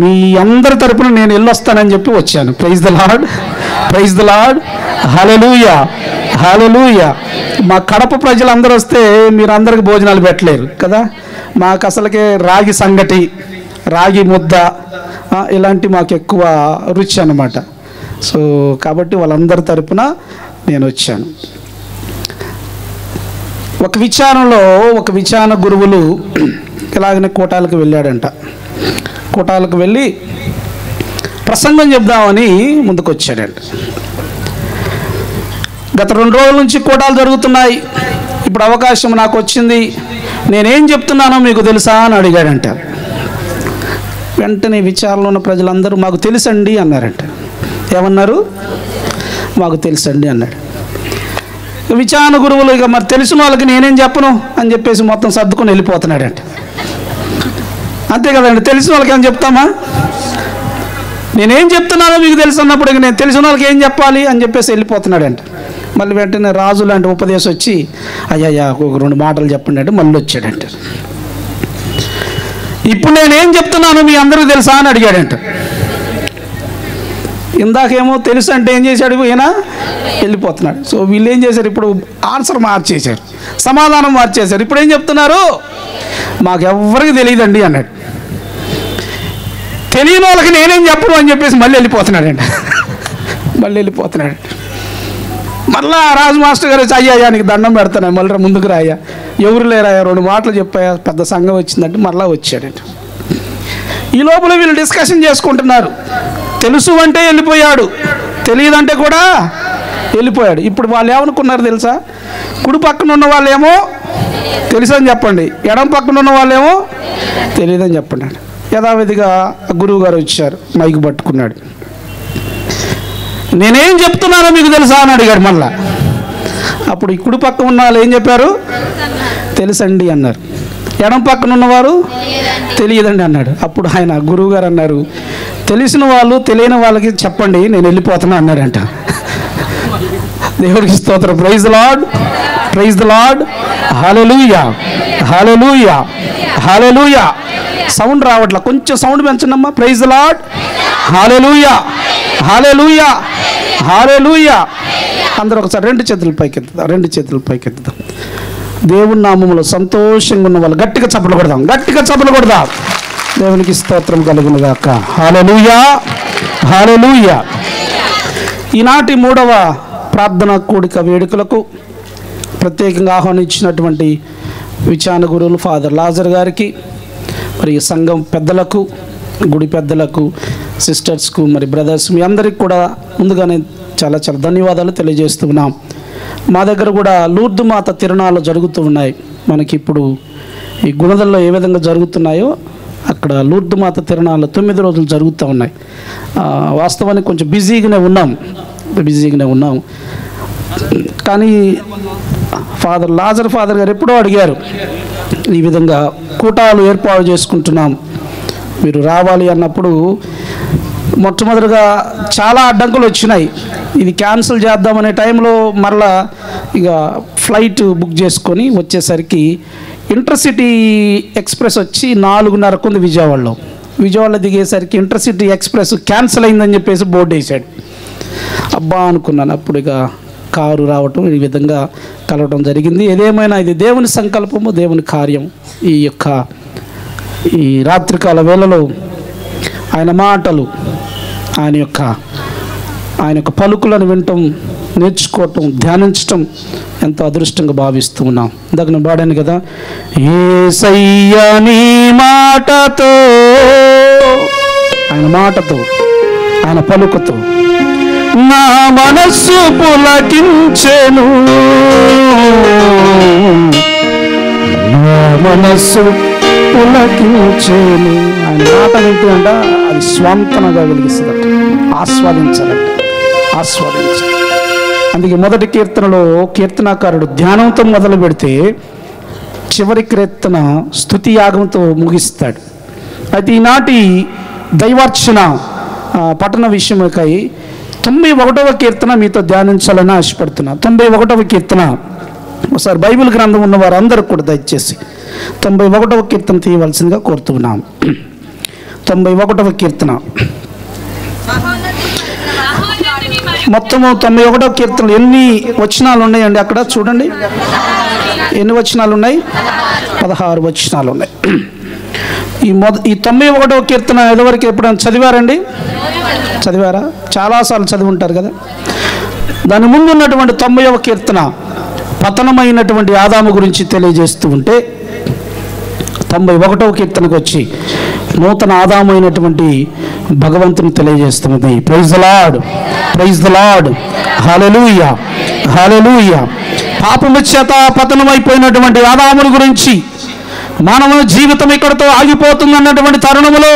మీ అందరి తరపున నేను వెళ్ళొస్తానని చెప్పి వచ్చాను. Praise the lord, praise the lord. Hallelujah, hallelujah. మా కడప ప్రజలందరూ వస్తే మీరు అందరికి భోజనాలు పెట్టలేరు కదా. మాకు అసలుకే రాగి సంగటి, రాగి ముద్ద ఇలాంటి మాకు ఎక్కువ రుచి అన్నమాట. సో కాబట్టి వాళ్ళందరి తరపున నేను వచ్చాను. ఒక విచారణలో ఒక విచారణ గురువులు ఇలాగనే కోటాలకు వెళ్ళాడంట. కోటాలకు వెళ్ళి ప్రసంగం చెప్దామని ముందుకు వచ్చాడంట. గత 2 రోజుల నుంచి కోటాలు జరుగుతున్నాయి, ఇప్పుడు అవకాశం నాకు వచ్చింది, నేనేం చెప్తున్నానో మీకు తెలుసా అని అడిగాడంట. వెంటనే విచారణలో ఉన్న ప్రజలందరూ మాకు తెలుసండి అన్నారంట. ఏమన్నారు? మాకు తెలుసండి అన్నాడు. విచారణ గురువులు ఇక మరి తెలిసిన వాళ్ళకి నేనేం చెప్పను అని చెప్పేసి మొత్తం సర్దుకొని వెళ్ళిపోతున్నాడంట. అంతే కదండి, తెలిసిన వాళ్ళకి ఏం చెప్తామా? నేనేం చెప్తున్నానో మీకు తెలుసు అన్నప్పుడు ఇక నేను తెలిసిన వాళ్ళకి ఏం చెప్పాలి అని చెప్పేసి వెళ్ళిపోతున్నాడంట. మళ్ళీ వెంటనే రాజు లాంటి ఉపదేశం వచ్చి అయ్యా ఒక 2 మాటలు చెప్పండి అంటే మళ్ళీ వచ్చాడంట. ఇప్పుడు నేనేం చెప్తున్నాను మీ అందరికీ తెలుసా అని అడిగాడంట. ఇందాకేమో తెలుసు అంటే ఏం చేశాడు ఈయన? వెళ్ళిపోతున్నాడు. సో వీళ్ళు ఏం చేశారు? ఇప్పుడు ఆన్సర్ మార్చేశారు, సమాధానం మార్చేశారు. ఇప్పుడు ఏం చెప్తున్నారు? మాకెవ్వరికి తెలియదండి అన్నాడు. తెలియని వాళ్ళకి నేనేం చెప్పను అని చెప్పేసి మళ్ళీ వెళ్ళిపోతున్నాడండి. మళ్ళీ వెళ్ళిపోతున్నాడు. మళ్ళా రాజు మాస్టర్ గారు అయ్యా నీకు దండం పెడతాను, మళ్ళీ ముందుకు రాయ్యా, ఎవరు లేరాయా, 2 మాటలు చెప్పాయా, పెద్ద సంఘం వచ్చిందంటే మళ్ళీ వచ్చాడండి. ఈ లోపల వీళ్ళు డిస్కషన్ చేసుకుంటున్నారు. తెలుసు అంటే వెళ్ళిపోయాడు, తెలియదంటే కూడా వెళ్ళిపోయాడు. ఇప్పుడు వాళ్ళు ఏమనుకున్నారు తెలుసా? కుడి పక్కన ఉన్న వాళ్ళేమో తెలుసు అని చెప్పండి, ఎడం పక్కన ఉన్న వాళ్ళేమో తెలియదని చెప్పండి. యథావిధిగా గురువు గారు వచ్చారు, మైక్ పట్టుకున్నాడు. నేనేం చెప్తున్నానో మీకు తెలుసా అని అడిగాడు మళ్ళా. అప్పుడు ఈ కుడి పక్కన ఉన్న వాళ్ళు ఏం చెప్పారు? తెలుసండి అన్నారు. ఎడం పక్కన ఉన్నవారు తెలియదండి అన్నాడు. అప్పుడు ఆయన గురువు గారు అన్నారు, తెలిసిన వాళ్ళు తెలియని వాళ్ళకి చెప్పండి, నేను వెళ్ళిపోతున్నా అన్నాడంట. దేవుడికి స్తోత్రం. Praise the lord, praise the lord. Hallelujah, hallelujah, hallelujah. Sound రావట్లా, కొంచెం సౌండ్ పెంచండమ్మా. Praise the lord. Hallelujah, hallelujah, hallelujah. అందరూ ఒకసారి 2 చేతులు పైకెత్తుదాం, 2 చేతులు పైకెత్తుదాం. దేవుని నామములో సంతోషంగా ఉన్న వాళ్ళు గట్టిగా చప్పట్లు కొడదాం, గట్టిగా చప్పట్లు కొడదాం. దేవునికి స్తోత్రం కలుగును గాక. హల్లెలూయా, హల్లెలూయా. ఈనాటి 3వ ప్రార్థనా కూడిక వేడుకలకు ప్రత్యేకంగా ఆహ్వానించినటువంటి విచారణ గురువులు ఫాదర్ లాజర్ గారికి, మరి సంఘం పెద్దలకు, గుడి పెద్దలకు, సిస్టర్స్కు, మరి బ్రదర్స్, మీ అందరికి కూడా ముందుగానే చాలా చాలా ధన్యవాదాలు తెలియజేస్తున్నాం. మా దగ్గర కూడా లూర్దు మాత తిరునాళ్ళు జరుగుతూ ఉన్నాయి. మనకి ఇప్పుడు ఈ గుణదల్లో ఏ విధంగా జరుగుతున్నాయో అక్కడ లూర్దు మాత తిరణాలు 9 రోజులు జరుగుతూ ఉన్నాయి. వాస్తవానికి కొంచెం బిజీగానే ఉన్నాం. కానీ లాజర్ ఫాదర్ గారు ఎప్పుడో అడిగారు, ఈ విధంగా కూటాలు ఏర్పాటు చేసుకుంటున్నాం, మీరు రావాలి అన్నప్పుడు మొట్టమొదటిగా చాలా అడ్డంకులు వచ్చినాయి. ఇది క్యాన్సిల్ చేద్దామనే టైంలో మరలా ఇక ఫ్లైట్ బుక్ చేసుకొని వచ్చేసరికి ఇంటర్సిటీ ఎక్స్ప్రెస్ వచ్చి 4:30 ఉంది విజయవాడలో దిగేసరికి ఇంటర్సిటీ ఎక్స్ప్రెస్ క్యాన్సిల్ అయిందని చెప్పేసి బోర్డు వేసాడు. అబ్బా అనుకున్నాను. అప్పుడు ఇక కారు రావటం, ఈ విధంగా కలవటం జరిగింది. ఏదేమైనా ఇది దేవుని సంకల్పము, దేవుని కార్యం. ఈ రాత్రికాల వేళలో ఆయన మాటలు, ఆయన యొక్క పలుకులను వినటం, నేర్చుకోవటం, ధ్యానించటం ఎంతో అదృష్టంగా భావిస్తూ ఉన్నాం. ఇందాక నేను పాడాను కదా, యేసయ్య నీ మాటతో, ఆయన మాటతో, ఆయన పలుకుతో నా మనస్సు పులకించెను, నా మనస్సు పులకించెను. ఆయన మాట వింటూ అంట అది స్వాంతనగా వెలిగిస్తుందట, ఆస్వాదించాలి. అందుకే మొదటి కీర్తనలో కీర్తనాకారుడు ధ్యానంతో మొదలు పెడితే చివరి కీర్తన స్తుతి యాగంతో ముగిస్తాడు. అయితే ఈనాటి దైవార్చన పఠన విషయమకై 91వ కీర్తన మీతో ధ్యానించాలని ఆశపడుతున్నా. 91వ కీర్తన ఒకసారి బైబిల్ గ్రంథం ఉన్న వారు అందరూ కూడా దయచేసి 91వ కీర్తన తీయవలసిందిగా కోరుతున్నాం. 91వ కీర్తన మొత్తము 91వ కీర్తనలు ఎన్ని వచనాలు ఉన్నాయండి? అక్కడ చూడండి, ఎన్ని వచనాలు ఉన్నాయి? 16 వచనాలు ఉన్నాయి. ఈ 91వ కీర్తన ఎదువరకు ఎప్పుడైనా చదివారా? చాలాసార్లు చదివి ఉంటారు కదా. దాని ముందు ఉన్నటువంటి 90వ కీర్తన పతనమైనటువంటి ఆదాము గురించి తెలియజేస్తూ ఉంటే 91వ కీర్తనకు వచ్చి నూతన ఆదాము అయినటువంటి భగవంతుని తెలియజేస్తున్నది. ప్రైజ్ ద లార్డ్, హల్లెలూయా, హల్లెలూయా. పాపము చేత పతనమైపోయినటువంటి ఆదాముని గురించి, మానవ జీవితం ఇక్కడితో ఆగిపోతుంది అన్నటువంటి తరుణములో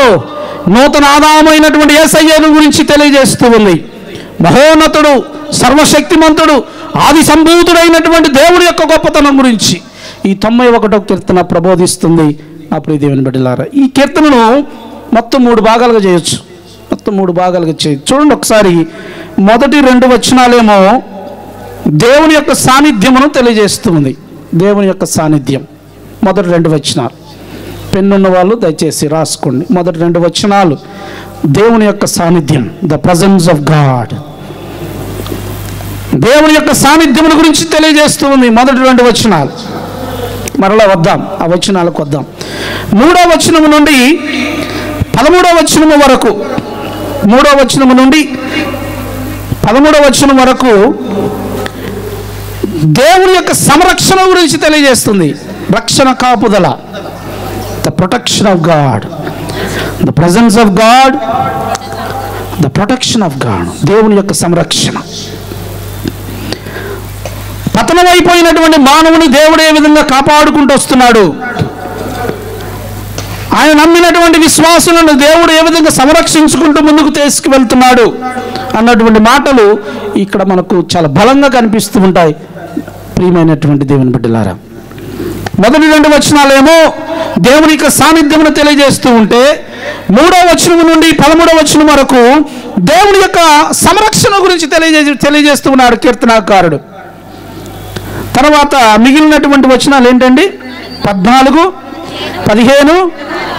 నూతన ఆదామైనటువంటి యేసయ్యను గురించి తెలియజేస్తూ ఉంది. మహోన్నతుడు, సర్వశక్తిమంతుడు, ఆది సంభూతుడైనటువంటి దేవుడి యొక్క గొప్పతనం గురించి ఈ 91వ కీర్తన ప్రబోధిస్తుంది. నా ప్రియ దేవుని బిడ్డలారా, ఈ కీర్తనను మొత్తం 3 భాగాలుగా చేయొచ్చు. చూడండి ఒకసారి. మొదటి 2 వచనాలేమో దేవుని యొక్క సాన్నిధ్యమును తెలియజేస్తుంది. దేవుని యొక్క సాన్నిధ్యం మొదటి 2 వచనాలు. పెన్నున్న వాళ్ళు దయచేసి రాసుకోండి. మొదటి 2 వచనాలు దేవుని యొక్క సాన్నిధ్యం, ద ప్రెజెన్స్ ఆఫ్ గాడ్, దేవుని యొక్క సాన్నిధ్యముల గురించి తెలియజేస్తూ ఉంది మొదటి 2 వచనాలు. మరలా వద్దాం, ఆ వచనాలకు వద్దాం. 3వ వచనము నుండి 13వ వచనము వరకు, 3వ వచనము నుండి 13వ వచనం వరకు దేవుని యొక్క సంరక్షణ గురించి తెలియజేస్తుంది. రక్షణ, కాపుదల, the protection of God, the presence of God, the protection of God, దేవుని యొక్క సంరక్షణ. పతనమైపోయినటువంటి మానవుని దేవుడు ఏ విధంగా కాపాడుకుంటూ వస్తున్నాడు, ఆయన నమ్మినటువంటి విశ్వాసులను దేవుడు ఏ విధంగా సంరక్షించుకుంటూ ముందుకు తీసుకువెళ్తున్నాడు అన్నటువంటి మాటలు ఇక్కడ మనకు చాలా బలంగా కనిపిస్తూ ఉంటాయి. ప్రియమైనటువంటి దేవుని బిడ్డలారా, మొదటి 2 వచనాలేమో దేవుని యొక్క సాన్నిధ్యమును తెలియజేస్తూ ఉంటే 3వ వచనం నుండి 13వ వచనం వరకు దేవుని యొక్క సంరక్షణ గురించి తెలియజేస్తూ ఉన్నాడు కీర్తనాకారుడు. తర్వాత మిగిలినటువంటి వచనాలు ఏంటండి? 14, 15,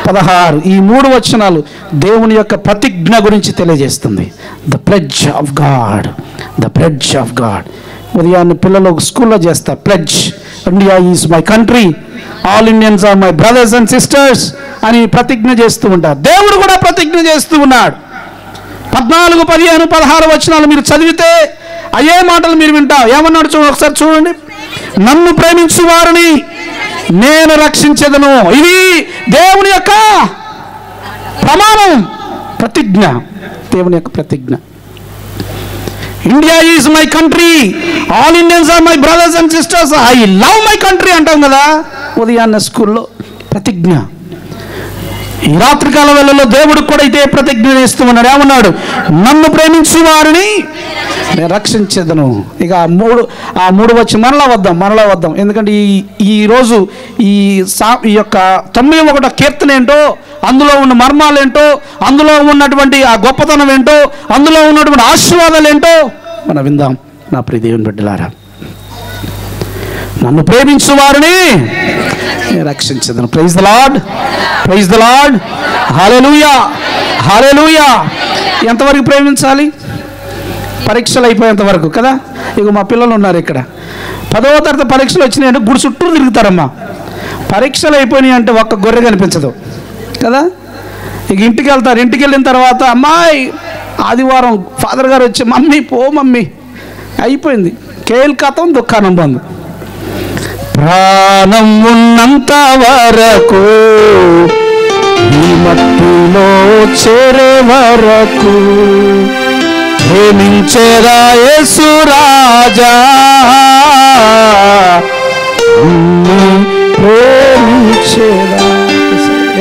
16. ఈ 3 వచనాలు దేవుని యొక్క ప్రతిజ్ఞ గురించి తెలియజేస్తుంది. The pledge of God, the pledge of God. ఉదయాన్నే పిల్లలు స్కూల్లో చేస్తారు pledge. India is my country, all Indians are my brothers and sisters అని ప్రతిజ్ఞ చేస్తూ ఉంటారు. దేవుడు కూడా ప్రతిజ్ఞ చేస్తూ ఉన్నాడు. 14, 15, 16 వచనాలు మీరు చదివితే అయ్యే మాటలు మీరు వింటారు. ఏమన్నాడు ఒకసారి చూడండి. నన్ను ప్రేమించు వారిని నేను రక్షించెదను. ఇది దేవుని యొక్క ప్రమాణం, ప్రతిజ్ఞ, దేవుని యొక్క ప్రతిజ్ఞ. India is my country, all Indians are my brothers and sisters, I love my country అంటాం కదా ఉదయాన్నే స్కూల్లో. ప్రతిజ్ఞ. ఈ రాత్రికాల వేళలో దేవుడికి కూడా ఇదే ప్రతిజ్ఞ చేస్తూ ఉన్నాడు. ఏమన్నాడు? నన్ను ప్రేమించు వారిని నేను రక్షించేదను. ఇక ఆ మూడు వచ్చి మరలా వద్దాం. ఎందుకంటే ఈరోజు ఈ యొక్క 91వ కీర్తన ఏంటో, అందులో ఉన్న మర్మాలు ఏంటో, అందులో ఉన్నటువంటి ఆ గొప్పతనం ఏంటో, అందులో ఉన్నటువంటి ఆశీర్వాదాలు ఏంటో మనం విందాం. నా ప్రియ దేవుని బిడ్డలారా, నన్ను ప్రేమించు వారిని రక్షించదను. Praise the lord, praise the lord, hallelujah, hallelujah. ఎంతవరకు ప్రేమించాలి? పరీక్షలు అయిపోయేంత వరకు కదా. ఇక మా పిల్లలు ఉన్నారు ఇక్కడ, 10వ తరగతి పరీక్షలు వచ్చినాయంటే గుడి చుట్టూ తిరుగుతారమ్మా. పరీక్షలు అయిపోయినాయి అంటే ఒక్క గొర్రె కనిపించదు కదా. ఇక ఇంటికి వెళ్తారు. ఇంటికి వెళ్ళిన తర్వాత అమ్మాయి ఆదివారం ఫాదర్ గారు వచ్చి మమ్మీ పో మమ్మీ అయిపోయింది, కేల్ కథం దుఃఖానం బంధు. ప్రాణం ఉన్నంత వరకు ఈ మట్టిలో చేరే వరకు ప్రేమించేదా యేసు రాజా, ప్రేమించేదా.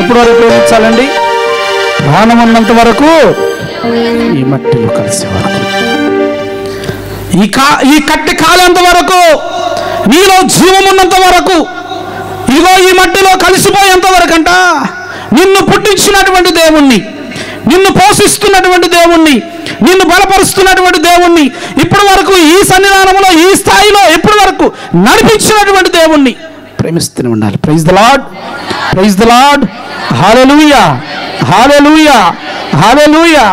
ఎప్పటి వరకు ప్రేమించాలండి? ప్రాణం ఉన్నంత వరకు, ఈ మట్టిలో కలిసే వరకు, ఈ కట్టి కాలేంత వరకు, నీలో జీవం ఉన్నంత వరకు, ఇదిగో ఈ మట్టిలో కలిసిపోయేంత వరకు అంట. నిన్ను పుట్టించినటువంటి దేవుణ్ణి, నిన్ను పోషిస్తున్నటువంటి దేవుణ్ణి, నిన్ను బలపరుస్తున్నటువంటి దేవుణ్ణి, ఇప్పటి వరకు ఈ సన్నిధానంలో ఈ స్థాయిలో ఇప్పటి వరకు నడిపించినటువంటి దేవుణ్ణి ప్రేమిస్తూనే ఉండాలి. Praise the lord, praise the lord, hallelujah, hallelujah, hallelujah.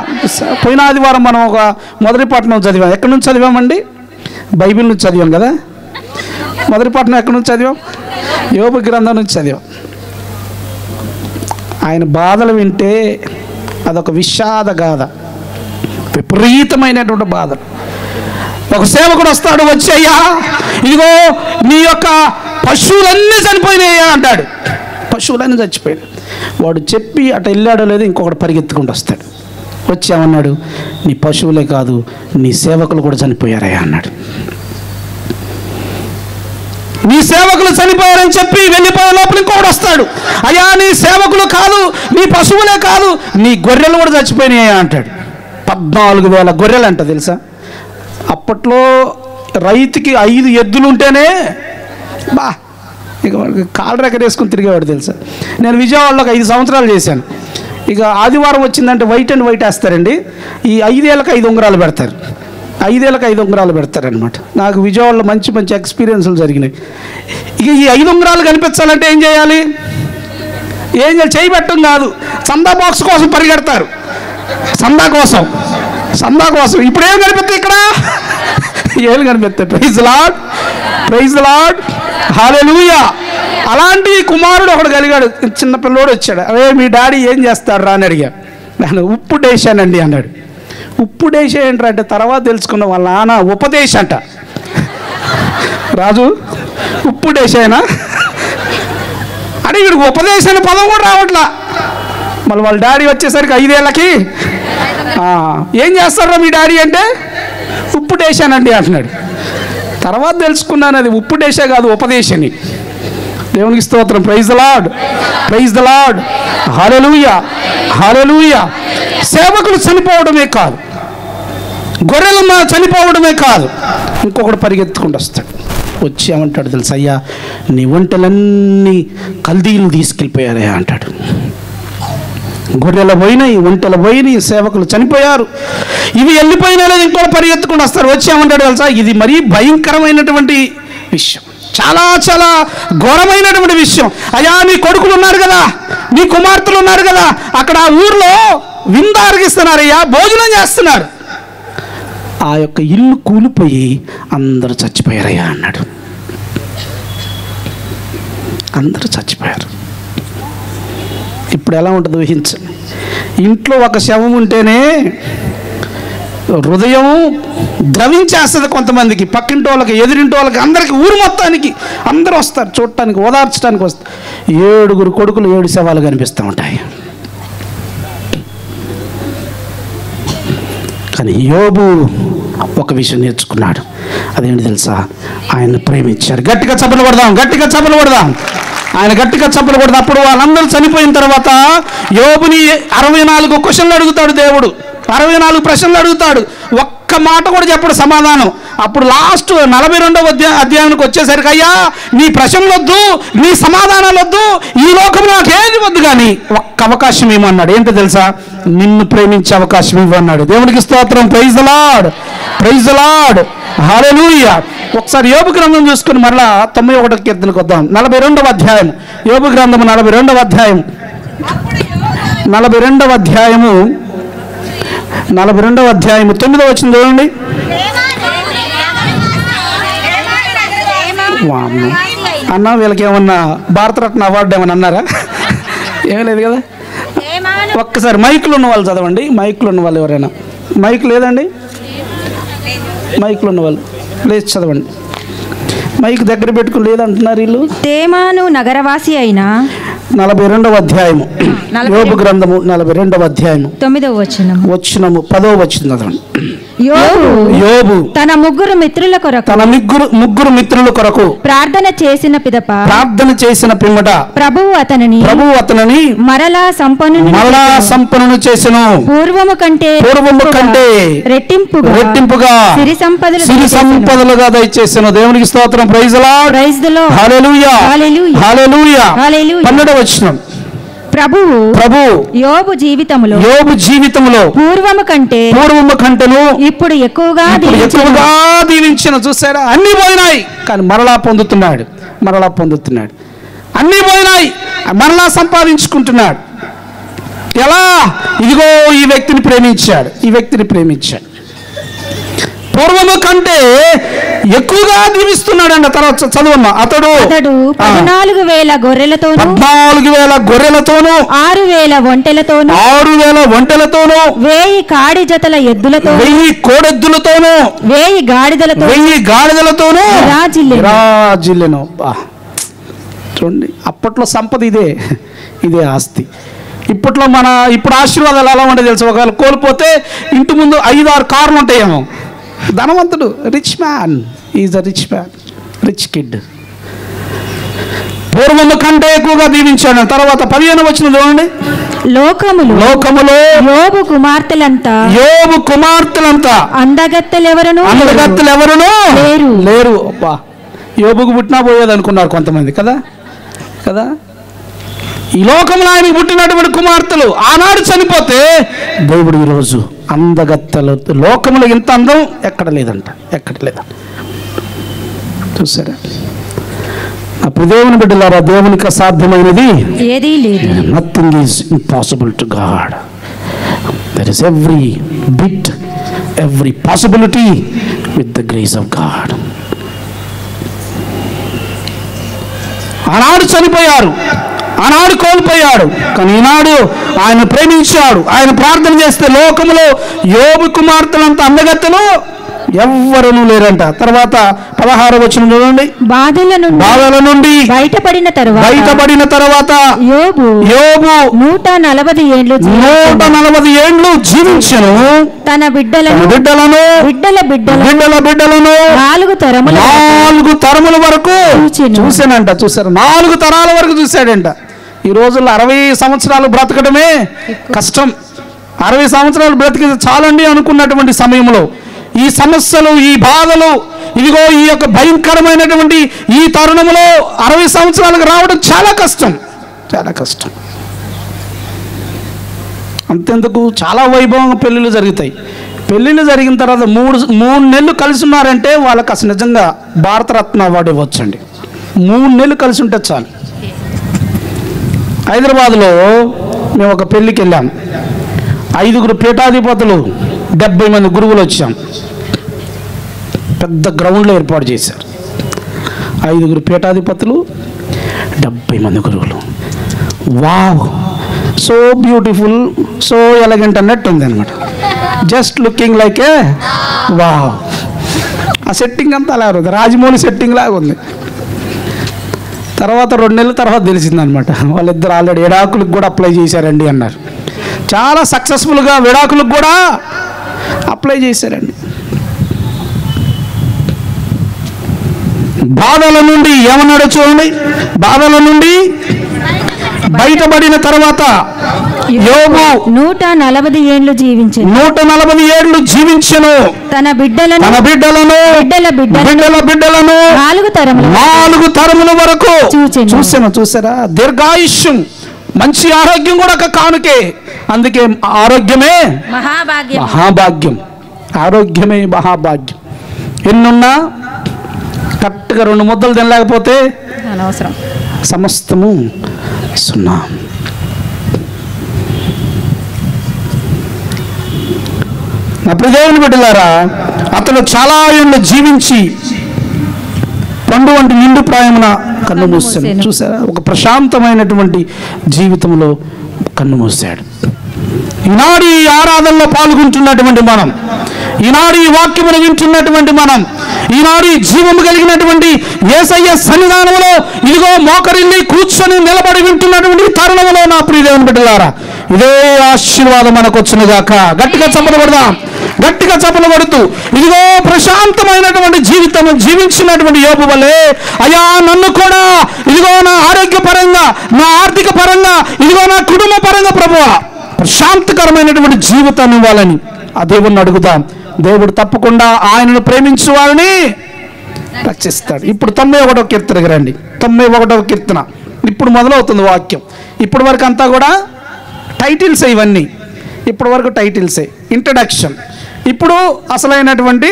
పోయిన ఆదివారం మనం ఒక మొదటి పట్టణం చదివాం. ఎక్కడి నుంచి చదివామండి? బైబిల్ నుంచి చదివాం కదా. మొదటి పట్టణం ఎక్కడి నుంచి చదివాం? యోబు గ్రంథం నుంచి చదివాం. ఆయన బాధలు వింటే అదొక విషాద గాథ, విపరీతమైనటువంటి బాధలు. ఒక సేవకుడు వస్తాడు, వచ్చయ్యా ఇదిగో నీ యొక్క పశువులన్నీ చనిపోయినాయా అంటాడు. పశువులన్నీ చచ్చిపోయాడు. వాడు చెప్పి అటు వెళ్ళాడో లేదో ఇంకొకటి పరిగెత్తుకుంటూ వస్తాడు. వచ్చామన్నాడు, నీ పశువులే కాదు నీ సేవకులు కూడా చనిపోయారయ్యా అన్నాడు. నీ సేవకులు చనిపోయారని చెప్పి వెళ్ళిపోయే లోపల ఇంకొకటి వస్తాడు, అయ్యా నీ సేవకులు కాదు, నీ పశువులే కాదు, నీ గొర్రెలు కూడా చచ్చిపోయినాయా అంటాడు. 14,000 గొర్రెలు అంట తెలుసా. అప్పట్లో రైతుకి 5 ఎద్దులు ఉంటేనే బా ఇక కాళ్ళు రెక్కరేసుకుని తిరిగేవాడు తెలుసా. నేను విజయవాడలో 5 సంవత్సరాలు చేశాను. ఇక ఆదివారం వచ్చిందంటే వైట్ అండ్ వైట్ వేస్తారండి. ఈ 5 ఏళ్ళకి 5 ఉంగరాలు పెడతారు, 5 ఏళ్ళకి 5 ఉంగరాలు పెడతారనమాట. నాకు విజయవాడలో మంచి మంచి ఎక్స్పీరియన్స్లు జరిగినాయి. ఇక ఈ 5 ఉంగరాలు కనిపించాలంటే ఏం చేయాలి? చేయి పెట్టడం కాదు, చందా బాక్స్ కోసం పరిగెడతారు. సందా కోసం ఇప్పుడు ఏం కనిపిస్తాయి? ఇక్కడ ఏం కనిపిస్తాయి? Praise the lord, praise the lord, hallelujah. అలాంటి కుమారుడు ఒకడు కలిగాడు. చిన్న పిల్లోడు వచ్చాడు, అరే మీ డాడీ ఏం చేస్తాడు రా అని అడిగా. నేను ఉప్పు డేశానండి అన్నాడు. ఉప్పు డేష ఏంటంటే తర్వాత తెలుసుకున్న వాళ్ళ నాన్న ఉపదేశ అంట. రాజు ఉప్పు డేసేనా అంటే వీడికి ఉపదేశం అనే పదం కూడా రావట్లా. మళ్ళీ వాళ్ళ డాడీ వచ్చేసరికి 5 ఏళ్ళకి ఏం చేస్తారా మీ డాడీ అంటే ఉప్పు డేశానండి అంటున్నాడు. తర్వాత తెలుసుకున్నాను అది ఉప్పు డేషే కాదు, ఉపదేశని. దేవునికి స్తోత్రం. Praise the lord, praise the lord, hallelujah, hallelujah. సేవకులు చనిపోవడమే కాదు, గొర్రెలు చనిపోవడమే కాదు, ఇంకొకటి పరిగెత్తుకుంటూ వస్తాడు. వచ్చి ఏమంటాడు తెలుసా? అయ్యా నీ ఒంటెలన్నీ కల్దీలు తీసుకెళ్ళిపోయారయ్యా అంటాడు. గొర్రెలు పోయినాయి, ఒంటెలు పోయినాయి, సేవకులు చనిపోయారు, ఇవి వెళ్ళిపోయినా లేదు ఇంకోటి పరిగెత్తుకుంటూ వస్తారు. వచ్చి ఏమంటాడు తెలుసా? ఇది మరీ భయంకరమైనటువంటి విషయం, చాలా చాలా ఘోరమైనటువంటి విషయం. అయ్యా నీ కొడుకులు ఉన్నారు కదా, నీ కుమార్తెలు ఉన్నారు కదా, అక్కడ ఆ ఊర్లో విందు ఆరగిస్తున్నారయ్యా, భోజనం చేస్తున్నారు, ఆ యొక్క ఇల్లు కూలిపోయి అందరూ చచ్చిపోయారయ్యా అన్నాడు. అందరూ చచ్చిపోయారు. ఇప్పుడు ఎలా ఉంటుంది ఊహించండి. ఇంట్లో ఒక శవం ఉంటేనే హృదయం ద్రవించేస్తుంది కొంతమందికి, పక్కింటి వాళ్ళకి, ఎదురింటి వాళ్ళకి, అందరికి, ఊరు మొత్తానికి అందరూ వస్తారు చూడటానికి, ఓదార్చడానికి వస్తారు. 7 కొడుకులు 7 శవాలు కనిపిస్తూ ఉంటాయి. కానీ యోబు ఒక విషయం నేర్చుకున్నాడు. అదేంటి తెలుసా? ఆయన ప్రేమించారు. గట్టిగా చప్పట్లు కొడదాం, గట్టిగా చప్పట్లు కొడదాం. ఆయన గట్టిగా చప్పలు కొడుతుంది. అప్పుడు వాళ్ళందరూ చనిపోయిన తర్వాత యోబుని 64 క్వశ్చన్లు అడుగుతాడు దేవుడు, 64 ప్రశ్నలు అడుగుతాడు. ఒక్క మాట కూడా చెప్పడు సమాధానం. అప్పుడు లాస్ట్ 42వ అధ్యాయానికి వచ్చేసరికి, అయ్యా నీ ప్రశ్నలు వద్దు, నీ సమాధానాలు వద్దు, ఈ లోకంలో నాకు ఏది వద్దు, కానీ ఒక్క అవకాశం ఇవ్వమన్నాడు. ఏంటో తెలుసా? నిన్ను ప్రేమించే అవకాశం ఇవ్వన్నాడు. దేవునికి స్తోత్రం. Praise the lord, praise the lord, hallelujah. ఒకసారి యోబు గ్రంథం చూసుకుని మరలా 91వ కీర్తనకు వద్దాం. 42వ అధ్యాయం, యోబు గ్రంథము 42వ అధ్యాయం, 42వ అధ్యాయము 42వ అధ్యాయము 9వ వచనం చూడండి. అన్న వీళ్ళకి ఏమన్నా భారతరత్న అవార్డు ఏమన్నా అన్నారా? ఏమీ లేదు కదా. ఒక్కసారి మైకులు ఉన్న వాళ్ళు చదవండి. మైకులు ఉన్న వాళ్ళు ఎవరైనా, మైక్ లేదండి, మైకులు ఉన్న వాళ్ళు ప్లీజ్ చదవండి. మైక్ దగ్గర పెట్టుకుని లేదంటున్నారు వీళ్ళు. తేమాను నగరవాసి అయిన 42వ అధ్యాయము, యోబు గ్రంథము 42వ అధ్యాయము 9వ వచనము 10వ వచనం చదవండి. యోబు తన ముగ్గురు మిత్రుల మిత్రుల కొరకు ప్రార్థన చేసిన పిమ్మట ప్రభువు అతనిని మరలా సంపన్నుని చేసెను. పూర్వము కంటే రెట్టింపుగా సిరి సంపదలుగా దయచేసెను. దేవునికి స్తోత్రం. Praise the lord, praise the lord, hallelujah, hallelujah, hallelujah. 12వ వచనం. ప్రభువు యోబు జీవితములో పూర్వము కంటేను ఇప్పుడు ఎక్కువగా దీవించిన. చూసారా, అన్ని పోయినాయి కానీ మరలా పొందుతున్నాడు. అన్ని పోయినాయి, మరలా సంపాదించుకుంటున్నాడు. ఎలా? ఇదిగో ఈ వ్యక్తిని ప్రేమించాడు. పూర్వము కంటే ఎక్కువగా దీవిస్తున్నాడంట. తర్వాత చదువమ్మా. అతడు 14,000 గొర్రెలతోను 6,000 ఒంటెలతోను 1000 కాడి జతల ఎద్దులతోను 1000 కోడెద్దులతోను 1000 గాడిదలతోను రాజిల్లెను. చూడండి, అప్పట్లో సంపద ఇదే ఆస్తి. ఇప్పుడు ఆశీర్వాదాలు ఎలా ఉంటాయి తెలుసు? ఒకవేళ కోల్పోతే ఇంటి ముందు 5-6 కార్లు ఉంటాయేమో. ధనవంతుడు, rich man, is a rich kid. పూర్వము కంటే ఎక్కువగా దీవించాడు. తర్వాత 15వ వచనం చూడండి. లోకములో యోబు కుమార్తెలంతా అందగత్తెలెవరును లేరు. అబ్బా, యోబుకు పుట్టినా పోయేది అనుకున్నారు కొంతమంది కదా. ఈ లోకంలో ఆయనకు పుట్టినటువంటి కుమార్తెలు ఆనాడు చనిపోతే దేవుడు ఈరోజు అందగత్తెలు. లోకంలో ఇంత అందం ఎక్కడ లేదంట. చూసారా? అప్పుడు దేవుని బిడ్డలారా, దేవునికి అసాధ్యమైనది ఏదీ లేదు. Nothing is impossible to God. There is every possibility with the grace of God. ఆనాడు చనిపోయారు, ఆనాడు కోల్పోయాడు, కానీ ఈనాడు ఆయన ప్రేమించాడు. ఆయన ప్రార్థన చేస్తే లోకములో యోబు కుమార్తెలంత అందగత్తెలు ఎవ్వరూ లేరంట. తర్వాత 16వ వచనం చూడండి. బాధల నుండి బయటపడిన తర్వాత యోబు 140 ఏండ్లు జీవించెను. తన బిడ్డలను 4 తరముల వరకు చూశానంట. చూసారు, 4 తరాల వరకు చూశాడంట. ఈ రోజుల్లో 60 సంవత్సరాలు బ్రతకడమే కష్టం. 60 సంవత్సరాలు బ్రతికి చాలండి అనుకున్నటువంటి సమయంలో ఈ సమస్యలు, ఈ బాధలు, ఇదిగో ఈ యొక్క భయంకరమైనటువంటి ఈ తరుణంలో 60 సంవత్సరాలకు రావడం చాలా కష్టం. అంతెందుకు, చాలా వైభవంగా పెళ్ళిళ్ళు జరుగుతాయి. పెళ్ళిళ్ళు జరిగిన తర్వాత 3 నెలలు కలిసి ఉన్నారంటే వాళ్ళకి అసలు నిజంగా భారతరత్న అవార్డు ఇవ్వచ్చండి. 3 నెలలు కలిసి ఉంటే చాలు. హైదరాబాద్లో మేము ఒక పెళ్ళికి వెళ్ళాం. 5 పీఠాధిపతులు, 70 మంది గురువులు వచ్చాం. పెద్ద గ్రౌండ్లో ఏర్పాటు చేశారు. 5 పీఠాధిపతులు, 70 మంది గురువులు. Wow, so beautiful, so elegant అన్నట్టు ఉంది అనమాట. జస్ట్ లుకింగ్ లైక్ ఏ వావ్. ఆ సెట్టింగ్ అంతా అలా ఉంది, రాజమౌళి సెట్టింగ్ లాగా ఉంది. తర్వాత 2 నెలల తర్వాత తెలిసిందనమాట, వాళ్ళిద్దరు ఆల్రెడీ విడాకులకు కూడా అప్లై చేశారండి అన్నారు. చాలా సక్సెస్ఫుల్గా విడాకులకు కూడా అప్లై చేశారండి. బాధల నుండి ఏమన్నాడో చూడండి, బాధల నుండి బయటపడిన తర్వాత యోబు 140 ఏండ్లు జీవించెను. 140 ఏళ్ళు జీవించెను. తన బిడ్డలను బిడ్డలను 4 తరముల వరకు చూసాను. చూసారా, దీర్ఘాయుష్యం, మంచి ఆరోగ్యం కూడా ఒక కానుకే. అందుకే ఆరోగ్యమే మహాభాగ్యం. ఆరోగ్యమే మహాభాగ్యం. ఎన్నున్నా కరెక్ట్గా 2 ముద్దలు తినలేకపోతే అనవసరం, సమస్తము సున్నా. నా ప్రియదేవుని బిడ్డలారా, అతను చాలా ఏళ్ళు జీవించి పండు వంటి నిండు ప్రాయమున కన్ను మూసాడు. చూసారా, ఒక ప్రశాంతమైనటువంటి జీవితంలో కన్ను మూసాడు. ఈనాడు ఈ ఆరాధనలో పాల్గొంటున్నటువంటి మనం, ఈనాడు ఈ వాక్యమును వింటున్నటువంటి మనం, ఈనాడు ఈ జీవము కలిగినటువంటి యేసయ్య సన్నిధానంలో ఇదిగో మోకరిల్లి కూర్చొని నిలబడి వింటున్నటువంటి తరుణంలో నా ప్రియ దేవుని బిడ్డలారా, ఇదే ఆశీర్వాదం మనకు వచ్చునుగాక. గట్టిగా చప్పలబడదాం, గట్టిగా చప్పలబడుతూ ఇదిగో ప్రశాంతమైనటువంటి జీవితం జీవించినటువంటి యోబు వలె అయ్యా నన్ను కూడా ఇదిగో నా ఆరోగ్యపరంగా, నా ఆర్థిక పరంగా, ఇదిగో నా కుటుంబ పరంగా ప్రభువా ప్రశాంతకరమైనటువంటి జీవితాన్ని ఇవ్వాలని ఆ దేవుణ్ణి అడుగుదాం. దేవుడు తప్పకుండా ఆయనను ప్రేమించు వారిని రక్షిస్తాడు. ఇప్పుడు 91వ కీర్తనకి రండి. 91వ కీర్తన ఇప్పుడు మొదలవుతుంది వాక్యం. ఇప్పటి వరకు అంతా కూడా టైటిల్స్, ఇవన్నీ ఇప్పటి వరకు టైటిల్సే, ఇంట్రడక్షన్. ఇప్పుడు అసలైనటువంటి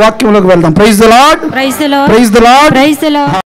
వాక్యంలోకి వెళ్దాం. Praise the lord, praise the lord, praise the lord, praise the lord.